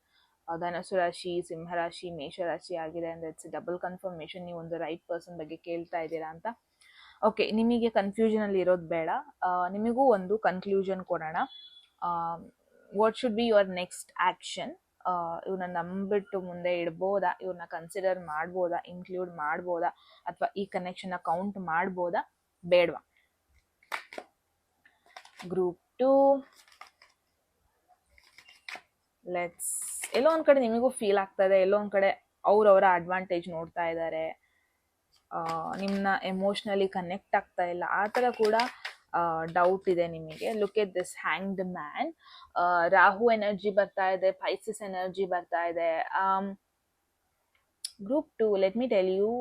ಧನಸ್ಸು ರಾಶಿ, ಸಿಂಹರಾಶಿ, ಮೇಷರಾಶಿ ಆಗಿದೆ ಅಂದ್ರೆ ಇಟ್ಸ್ ಡಬಲ್ ಕನ್ಫರ್ಮೇಶನ್ ನೀವು ಒಂದು ರೈಟ್ ಪರ್ಸನ್ ಬಗ್ಗೆ ಕೇಳ್ತಾ ಇದ್ದೀರಾ ಅಂತ. ಓಕೆ, ನಿಮಗೆ ಕನ್ಫ್ಯೂಷನ್ ಅಲ್ಲಿ ಇರೋದು ಬೇಡ, ನಿಮಗೂ ಒಂದು ಕನ್ಕ್ಲೂಷನ್ ಕೊಡೋಣ. What should be your next action? ಇವ್ರನ್ನ ನಂಬಿಟ್ಟು ಮುಂದೆ ಇಡ್ಬೋದಾ, ಇವ್ರನ್ನ ಕನ್ಸಿಡರ್ ಮಾಡ್ಬೋದಾ, ಇನ್ಕ್ಲೂಡ್ ಮಾಡ್ಬೋದಾ, ಅಥವಾ ಈ ಕನೆಕ್ಷನ್ ಕೌಂಟ್ ಮಾಡ್ಬೋದಾ ಬೇಡವಾ? Group 2, let's. ಎಲ್ಲೋ ಒಂದ್ ಕಡೆ ನಿಮಗೂ ಫೀಲ್ ಆಗ್ತಾ ಇದೆ, ಎಲ್ಲೋ ಒಂದ್ ಕಡೆ ಅವ್ರವರ ಅಡ್ವಾಂಟೇಜ್ ನೋಡ್ತಾ ಇದ್ದಾರೆ, ನಿಮ್ನ ಎಮೋಷ್ನಲಿ ಕನೆಕ್ಟ್ ಆಗ್ತಾ ಇಲ್ಲ, ಆ ಥರ ಕೂಡ ಡೌಟ್ ಇದೆ ನಿಮಗೆ. Look at this hanged man. Rahu energy ಬರ್ತಾ ಇದೆ, ಪೈಸಿಸ್ ಎನರ್ಜಿ ಬರ್ತಾ ಇದೆ. Group 2, let me tell you,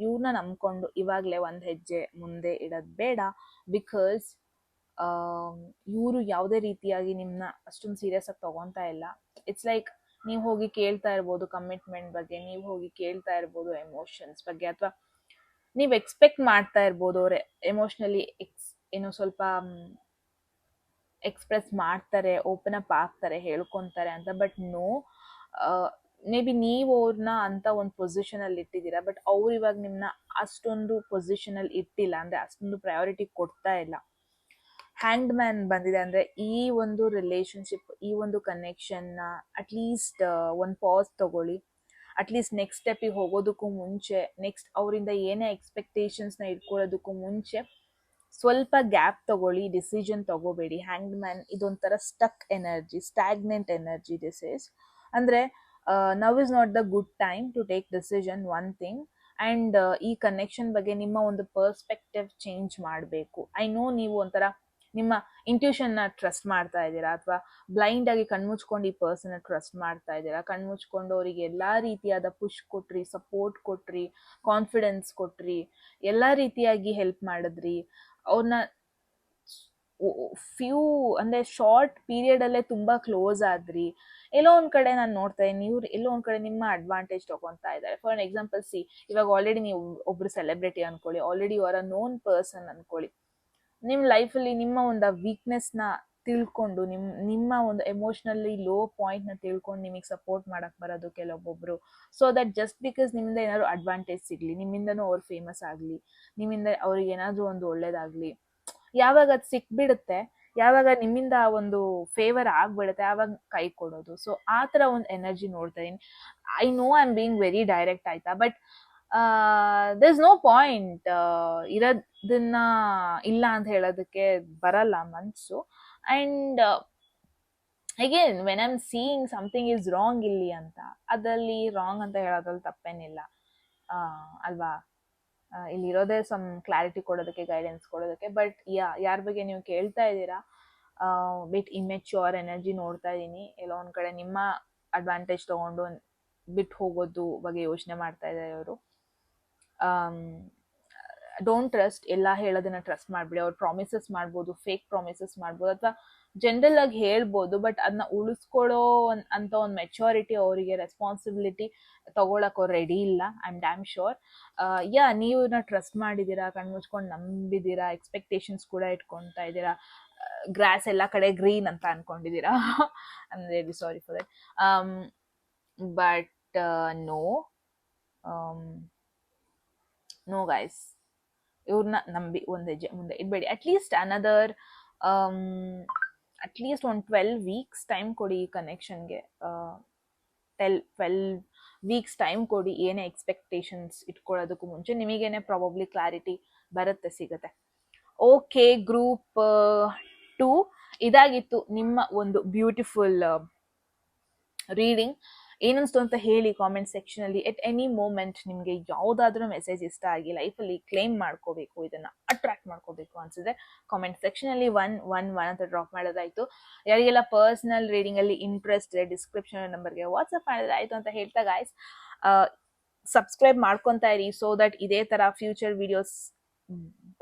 ಇವ್ರನ್ನ ನಂಬ್ಕೊಂಡು ಇವಾಗಲೇ ಒಂದು ಹೆಜ್ಜೆ ಮುಂದೆ ಇಡೋದು ಬೇಡ. ಬಿಕಾಸ್ ಇವರು ಯಾವುದೇ ರೀತಿಯಾಗಿ ನಿಮ್ಮನ್ನ ಅಷ್ಟೊಂದು ಸೀರಿಯಸ್ ಆಗಿ ತಗೊತಾ ಇಲ್ಲ. ಇಟ್ಸ್ ಲೈಕ್ ನೀವು ಹೋಗಿ ಕೇಳ್ತಾ ಇರ್ಬೋದು ಕಮಿಟ್ಮೆಂಟ್ ಬಗ್ಗೆ, ನೀವು ಹೋಗಿ ಕೇಳ್ತಾ ಇರ್ಬೋದು ಎಮೋಷನ್ಸ್ ಬಗ್ಗೆ, ಅಥವಾ ನೀವು ಎಕ್ಸ್ಪೆಕ್ಟ್ ಮಾಡ್ತಾ ಇರ್ಬೋದು ಅವ್ರೆ ಎಮೋಷ್ನಲಿ ಏನೋ ಸ್ವಲ್ಪ ಎಕ್ಸ್ಪ್ರೆಸ್ ಮಾಡ್ತಾರೆ, ಓಪನ್ ಅಪ್ ಆಗ್ತಾರೆ, ಹೇಳ್ಕೊತಾರೆ ಅಂತ. ಬಟ್ ನೋ, ಮೇ ಬಿ ನೀವು ಅವ್ರನ್ನ ಅಂತ ಒಂದು ಪೊಸಿಷನ್ ಅಲ್ಲಿ ಇಟ್ಟಿದ್ದೀರಾ, ಬಟ್ ಅವ್ರು ಇವಾಗ ನಿಮ್ಮನ್ನ ಅಷ್ಟೊಂದು ಪೊಸಿಷನ್ ಅಲ್ಲಿ ಇಟ್ಟಿಲ್ಲ, ಅಂದ್ರೆ ಅಷ್ಟೊಂದು ಪ್ರಯಾರಿಟಿ ಕೊಡ್ತಾ ಇಲ್ಲ. ಹ್ಯಾಂಗ್ಡ್ ಮ್ಯಾನ್ ಬಂದಿದೆ ಅಂದ್ರೆ ಈ ಒಂದು ರಿಲೇಶನ್ಶಿಪ್, ಈ ಒಂದು ಕನೆಕ್ಷನ್ನ ಅಟ್ಲೀಸ್ಟ್ ಒಂದು ಪಾಸ್ ತಗೊಳ್ಳಿ. ಅಟ್ಲೀಸ್ಟ್ ನೆಕ್ಸ್ಟ್ ಸ್ಟೆಪ್ಪಿಗೆ ಹೋಗೋದಕ್ಕೂ ಮುಂಚೆ, ನೆಕ್ಸ್ಟ್ ಅವರಿಂದ ಏನೇ ಎಕ್ಸ್ಪೆಕ್ಟೇಷನ್ಸ್ನ ಇಟ್ಕೊಳ್ಳೋದಕ್ಕೂ ಮುಂಚೆ ಸ್ವಲ್ಪ ಗ್ಯಾಪ್ ತಗೊಳ್ಳಿ, ಡಿಸಿಷನ್ ತಗೋಬೇಡಿ. ಹ್ಯಾಂಗ್ಡ್ ಮ್ಯಾನ್ ಇದೊಂಥರ stuck energy, stagnant energy. This is ಅಂದ್ರೆ now is not the good time to take decision one thing. And ಈ ಕನೆಕ್ಷನ್ ಬಗ್ಗೆ ನಿಮ್ಮ ಒಂದು ಪರ್ಸ್ಪೆಕ್ಟಿವ್ ಚೇಂಜ್ ಮಾಡಬೇಕು. ಐ ನೋ ನೀವು ಒಂಥರ ನಿಮ್ಮ ಇಂಟ್ಯೂಷನ್ನ ಟ್ರಸ್ಟ್ ಮಾಡ್ತಾ ಇದ್ದೀರಾ, ಅಥವಾ ಬ್ಲೈಂಡ್ ಆಗಿ ಕಣ್ಮುಚ್ಕೊಂಡು ಈ ಪರ್ಸನ್ ಟ್ರಸ್ಟ್ ಮಾಡ್ತಾ ಇದ್ದೀರಾ. ಕಣ್ಮುಚ್ಕೊಂಡು ಅವರಿಗೆ ಎಲ್ಲಾ ರೀತಿಯಾದ ಪುಷ್ ಕೊಟ್ರಿ, ಸಪೋರ್ಟ್ ಕೊಟ್ರಿ, ಕಾನ್ಫಿಡೆನ್ಸ್ ಕೊಟ್ರಿ, ಎಲ್ಲಾ ರೀತಿಯಾಗಿ ಹೆಲ್ಪ್ ಮಾಡಿದ್ರಿ ಅವ್ರನ್ನ. ಫ್ಯೂ ಅಂದ್ರೆ ಶಾರ್ಟ್ ಪೀರಿಯಡ್ ಅಲ್ಲೇ ತುಂಬಾ ಕ್ಲೋಸ್ ಆದ್ರಿ. ಎಲ್ಲೋ ಒಂದ್ ಕಡೆ ನಾನು ನೋಡ್ತಾ ಇದ್ದೀನಿ, ನೀವು ಎಲ್ಲೋ ಒಂದ್ ಕಡೆ ನಿಮ್ಮ ಅಡ್ವಾಂಟೇಜ್ ತಗೊಂತಾ ಇದ್ದಾರೆ. ಫಾರ್ ಎಕ್ಸಾಂಪಲ್ ಸಿ, ಇವಾಗ ಆಲ್ರೆಡಿ ನೀವು ಒಬ್ರು ಸೆಲೆಬ್ರಿಟಿ ಅನ್ಕೊಳ್ಳಿ, already you are a known person ಅನ್ಕೊಳ್ಳಿ. ನಿಮ್ಮ ಲೈಫಲ್ಲಿ ನಿಮ್ಮ ಒಂದು ವೀಕ್ನೆಸ್ನ ತಿಳ್ಕೊಂಡು, ನಿಮ್ಮ ಒಂದು ಎಮೋಷ್ನಲಿ ಲೋ ಪಾಯಿಂಟ್ನ ತಿಳ್ಕೊಂಡು ನಿಮಗೆ ಸಪೋರ್ಟ್ ಮಾಡಕ್ ಬರೋದು ಕೆಲವೊಬ್ಬೊಬ್ರು. ಸೊ ದಟ್ ಜಸ್ಟ್ ಬಿಕಾಸ್ ನಿಮ್ಮಿಂದ ಏನಾದ್ರು ಅಡ್ವಾಂಟೇಜ್ ಸಿಗ್ಲಿ, ನಿಮ್ಮಿಂದನೂ ಅವ್ರು ಫೇಮಸ್ ಆಗಲಿ, ನಿಮ್ಮಿಂದ ಅವ್ರಿಗೆ ಏನಾದರೂ ಒಂದು ಒಳ್ಳೇದಾಗ್ಲಿ, ಯಾವಾಗ ಅದು ಸಿಕ್ಬಿಡುತ್ತೆ, ಯಾವಾಗ ನಿಮ್ಮಿಂದ ಒಂದು ಫೇವರ್ ಆಗ್ಬಿಡುತ್ತೆ, ಆವಾಗ ಕೈ ಕೊಡೋದು. ಸೊ ಆ ಥರ ಒಂದು ಎನರ್ಜಿ ನೋಡ್ತಾ ಇದೀನಿ. I know I am being very direct, ಆಯ್ತಾ? But there is no point ಇರೋದನ್ನ ಇಲ್ಲ ಅಂತ ಹೇಳೋದಕ್ಕೆ ಬರಲ್ಲ ಮನ್ಸು. And again when I am seeing something is wrong ಇಲ್ಲಿ ಅಂತ, ಅದರಲ್ಲಿ ರಾಂಗ್ ಅಂತ ಹೇಳೋದ್ರಲ್ಲಿ ತಪ್ಪೇನಿಲ್ಲ ಅಲ್ವಾ? ಇಲ್ಲಿರೋದೇ ಸಮ್ ಕ್ಲಾರಿಟಿ ಕೊಡೋದಕ್ಕೆ, ಗೈಡೆನ್ಸ್ ಕೊಡೋದಕ್ಕೆ. ಬಟ್ ಯಾರ ಬಗ್ಗೆ ನೀವು ಕೇಳ್ತಾ ಇದ್ದೀರಾ, ಬಿಟ್ ಇಮ್ಮೆಚ್ಯೂರ್ ಎನರ್ಜಿ ನೋಡ್ತಾ ಇದ್ದೀನಿ. ಎಲ್ಲೋ ಒಂದು ಕಡೆ ನಿಮ್ಮ ಅಡ್ವಾಂಟೇಜ್ ತೊಗೊಂಡು ಬಿಟ್ಟು ಹೋಗೋದು ಬಗ್ಗೆ ಯೋಚನೆ ಮಾಡ್ತಾ ಇದ್ದಾರೆ ಅವರು. ಡೋಂಟ್ ಟ್ರಸ್ಟ್, ಎಲ್ಲ ಹೇಳೋದನ್ನ ಟ್ರಸ್ಟ್ ಮಾಡ್ಬಿಡಿ. ಅವ್ರು ಪ್ರಾಮಿಸಸ್ ಮಾಡ್ಬೋದು, ಫೇಕ್ ಪ್ರಾಮಿಸಸ್ ಮಾಡ್ಬೋದು, ಅಥವಾ ಜನರಲ್ ಆಗಿ ಹೇಳ್ಬೋದು, ಬಟ್ ಅದನ್ನ ಉಳಿಸ್ಕೊಳ್ಳೋ ಅಂತ ಒಂದು ಮೆಚುರಿಟಿ ಅವರಿಗೆ, ರೆಸ್ಪಾನ್ಸಿಬಿಲಿಟಿ ತಗೊಳಕ್ ಅವ್ರು ರೆಡಿ ಇಲ್ಲ. I am dam sure. ನೀವು ಟ್ರಸ್ಟ್ ಮಾಡಿದ್ದೀರಾ, ಕಣ್ಮುಚ್ಕೊಂಡು ನಂಬಿದ್ದೀರಾ, ಎಕ್ಸ್ಪೆಕ್ಟೇಷನ್ಸ್ ಕೂಡ ಇಟ್ಕೊತಾ ಇದ್ದೀರಾ. ಗ್ರಾಸ್ ಎಲ್ಲ ಕಡೆ ಗ್ರೀನ್ ಅಂತ ಅನ್ಕೊಂಡಿದ್ದೀರಾ. I am really sorry for that. But no no guys, ಇವ್ರನ್ನ ನಂಬಿ ಒಂದು ಹೆಜ್ಜೆ ಮುಂದೆ ಇಡಬೇಡಿ. ಅಟ್ಲೀಸ್ಟ್ ಅನದರ್ ಅಟ್ಲೀಸ್ಟ್ ಒಂದು 12 weeks ಟೈಮ್ ಕೊಡಿ ಈ ಕನೆಕ್ಷನ್ಗೆ. 12 weeks ಟೈಮ್ ಕೊಡಿ. ಏನೇ ಎಕ್ಸ್ಪೆಕ್ಟೇಷನ್ಸ್ ಇಟ್ಕೊಳ್ಳೋದಕ್ಕೂ ಮುಂಚೆ ನಿಮಗೇನೆ ಪ್ರಾಬಬ್ಲಿ ಕ್ಲಾರಿಟಿ ಸಿಗುತ್ತೆ. ಓಕೆ, ಗ್ರೂಪ್ 2 ಇದಾಗಿತ್ತು ನಿಮ್ಮ ಒಂದು ಬ್ಯೂಟಿಫುಲ್ ರೀಡಿಂಗ್. ಏನನ್ಸ್ತು ಅಂತ ಹೇಳಿ ಕಾಮೆಂಟ್ ಸೆಕ್ಷನ್ ಅಲ್ಲಿ. ಎಟ್ ಎನಿ ಮೂಮೆಂಟ್ ನಿಮ್ಗೆ ಯಾವ್ದಾದ್ರೂ ಮೆಸೇಜ್ ಇಷ್ಟ ಆಗಿ ಲೈಫಲ್ಲಿ ಕ್ಲೇಮ್ ಮಾಡ್ಕೋಬೇಕು, ಇದನ್ನ ಅಟ್ರಾಕ್ಟ್ ಮಾಡ್ಕೋಬೇಕು ಅನ್ಸಿದ್ರೆ ಕಾಮೆಂಟ್ ಸೆಕ್ಷನ್ ಅಲ್ಲಿ 111 ಅಂತ ಡ್ರಾಪ್ ಮಾಡೋದಾಯ್ತು. ಯಾರಿಗೆಲ್ಲ ಪರ್ಸನಲ್ ರೀಡಿಂಗ್ ಅಲ್ಲಿ ಇಂಟ್ರೆಸ್ಟ್ ಇದೆ, ಡಿಸ್ಕ್ರಿಪ್ಷನ್ ನಂಬರ್ಗೆ ವಾಟ್ಸ್ಆಪ್ ಮಾಡಿದ್ರೆ ಆಯ್ತು ಅಂತ ಹೇಳ್ತಾ ಗಾಯ್ಸ್, ಸಬ್ಸ್ಕ್ರೈಬ್ ಮಾಡ್ಕೊಂತಾ ಇರಿ, ಸೋ ದಟ್ ಇದೇ ತರ ಫ್ಯೂಚರ್ ವಿಡಿಯೋಸ್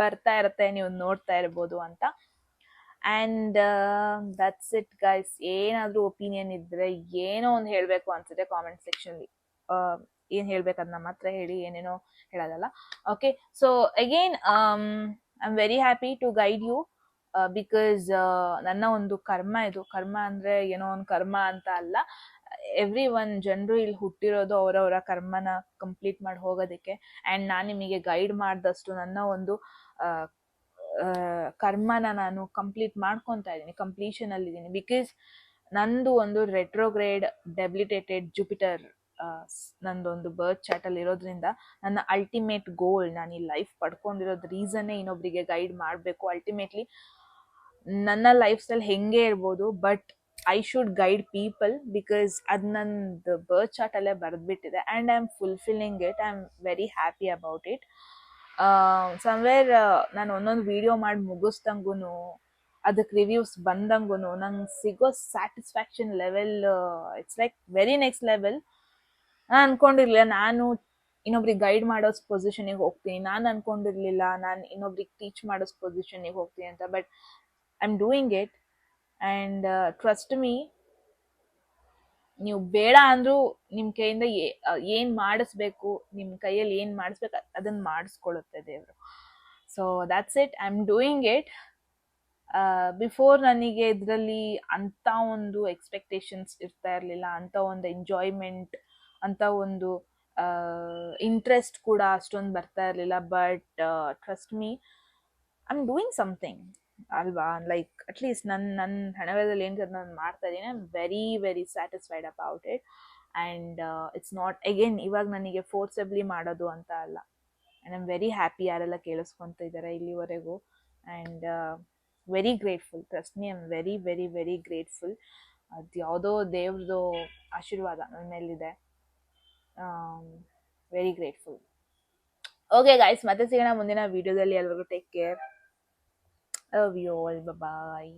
ಬರ್ತಾ ಇರುತ್ತೆ, ನೀವು ನೋಡ್ತಾ ಇರ್ಬೋದು ಅಂತ. And that's it guys. ಏನಾದರೂ ಒಪಿನಿಯನ್ ಇದ್ದರೆ, ಏನೋ ಒಂದು ಹೇಳಬೇಕು ಅನ್ಸುತ್ತೆ ಕಾಮೆಂಟ್ ಸೆಕ್ಷನ್ಲಿ, ಏನು ಹೇಳ್ಬೇಕು ಅದನ್ನ ಮಾತ್ರ ಹೇಳಿ, ಏನೇನೋ ಹೇಳೋದಲ್ಲ. Okay, so again I am very happy to guide you, because ನನ್ನ ಒಂದು ಕರ್ಮ ಇದು. ಕರ್ಮ ಅಂದರೆ ಏನೋ ಒಂದು ಕರ್ಮ ಅಂತ ಅಲ್ಲ, ಎವ್ರಿ ಒನ್ ಜನರು ಇಲ್ಲಿ ಹುಟ್ಟಿರೋದು ಅವರವರ ಕರ್ಮನ ಕಂಪ್ಲೀಟ್ ಮಾಡಿ ಹೋಗೋದಕ್ಕೆ. ಆ್ಯಂಡ್ ನಾನು ನಿಮಗೆ ಗೈಡ್ ಮಾಡಿದಷ್ಟು ನನ್ನ ಒಂದು ಕರ್ಮನ ನಾನು ಕಂಪ್ಲೀಟ್ ಮಾಡ್ಕೊತಾ ಇದ್ದೀನಿ, ಕಂಪ್ಲೀಷನ್ ಅಲ್ಲಿ ಇದ್ದೀನಿ. ಬಿಕಾಸ್ ನಂದು ಒಂದು ರೆಟ್ರೋಗ್ರೇಡ್ ಡೆಬಿಲಿಟೇಟೆಡ್ ಜುಪಿಟರ್ ನಂದೊಂದು ಬರ್ತ್ ಚಾರ್ಟ್ ಅಲ್ಲಿ ಇರೋದ್ರಿಂದ ನನ್ನ ಅಲ್ಟಿಮೇಟ್ ಗೋಲ್, ನಾನು ಈ ಲೈಫ್ ಪಡ್ಕೊಂಡಿರೋದು ರೀಸನ್ನೇ ಇನ್ನೊಬ್ರಿಗೆ ಗೈಡ್ ಮಾಡಬೇಕು. ಅಲ್ಟಿಮೇಟ್ಲಿ ನನ್ನ ಲೈಫ್ ಸ್ಟೈಲ್ ಹೆಂಗೆ ಇರ್ಬೋದು, but I should guide people, because ಅದು ನಂದು ಬರ್ತ್ ಚಾರ್ಟ್ ಅಲ್ಲೇ ಬರೆದ್ಬಿಟ್ಟಿದೆ. And I am fulfilling it. I am very happy about it. Somewhere ನಾನು ಒಂದೊಂದು ವಿಡಿಯೋ ಮಾಡಿ ಮುಗಿಸ್ದಂಗೂ, ಅದಕ್ಕೆ ರಿವ್ಯೂಸ್ ಬಂದಂಗೂ ನಂಗೆ ಸಿಗೋ satisfaction level, it's like very next level. ನಾನು ಅನ್ಕೊಂಡಿರ್ಲಿಲ್ಲ ನಾನು ಇನ್ನೊಬ್ರಿಗೆ ಗೈಡ್ ಮಾಡೋ ಪೊಸಿಷನಿಗೆ ಹೋಗ್ತೀನಿ, ನಾನು ಅನ್ಕೊಂಡಿರ್ಲಿಲ್ಲ ನಾನು ಇನ್ನೊಬ್ರಿಗೆ ಟೀಚ್ ಮಾಡೋ ಪೊಸಿಷನಿಗೆ ಹೋಗ್ತೀನಿ ಅಂತ. But I am doing it, and trust me, ನೀವು ಬೇಡ ಅಂದ್ರೂ ನಿಮ್ಮ ಕೈಯಿಂದ ಏನು ಮಾಡಿಸ್ಬೇಕು, ನಿಮ್ಮ ಕೈಯಲ್ಲಿ ಏನು ಮಾಡಿಸ್ಬೇಕು ಅದನ್ನು ಮಾಡಿಸ್ಕೊಳ್ಳುತ್ತೆ ದೇವರು. So that's it, I am doing it. Before ನನಗೆ ಇದರಲ್ಲಿ ಅಂಥ ಒಂದು ಎಕ್ಸ್ಪೆಕ್ಟೇಷನ್ಸ್ ಇರ್ತಾ ಇರಲಿಲ್ಲ, ಅಂಥ ಒಂದು ಎಂಜಾಯ್ಮೆಂಟ್, ಅಂಥ ಒಂದು ಇಂಟ್ರೆಸ್ಟ್ ಕೂಡ ಅಷ್ಟೊಂದು ಬರ್ತಾ ಇರಲಿಲ್ಲ. But trust me, I am doing something ಅಲ್ವಾ. ಲೈಕ್ ಅಟ್ಲೀಸ್ಟ್ ನನ್ನ ಹಣದಲ್ಲಿ ಏನು ನಾನು ಮಾಡ್ತಾ ಇದ್ದೀನಿ, I am very very satisfied about it. And it's not again ಇವಾಗ ನನಗೆ ಫೋರ್ಸೆಬ್ಲಿ ಮಾಡೋದು ಅಂತ ಅಲ್ಲ. And I am very happy ಯಾರೆಲ್ಲ ಕೇಳಿಸ್ಕೊತ ಇದ್ದಾರೆ ಇಲ್ಲಿವರೆಗೂ. And very grateful, trust me, I am very very very grateful. ಅದು ಯಾವುದೋ ದೇವ್ರದ್ದು ಆಶೀರ್ವಾದ ನನ್ನ ಮೇಲಿದೆ. Very grateful. ಓಕೆ ಗೈಸ್, ಮತ್ತೆ ಸಿಗೋಣ ಮುಂದಿನ ವಿಡಿಯೋದಲ್ಲಿ. ಎಲ್ಲರಿಗೂ take care. Love you all. Bye-bye.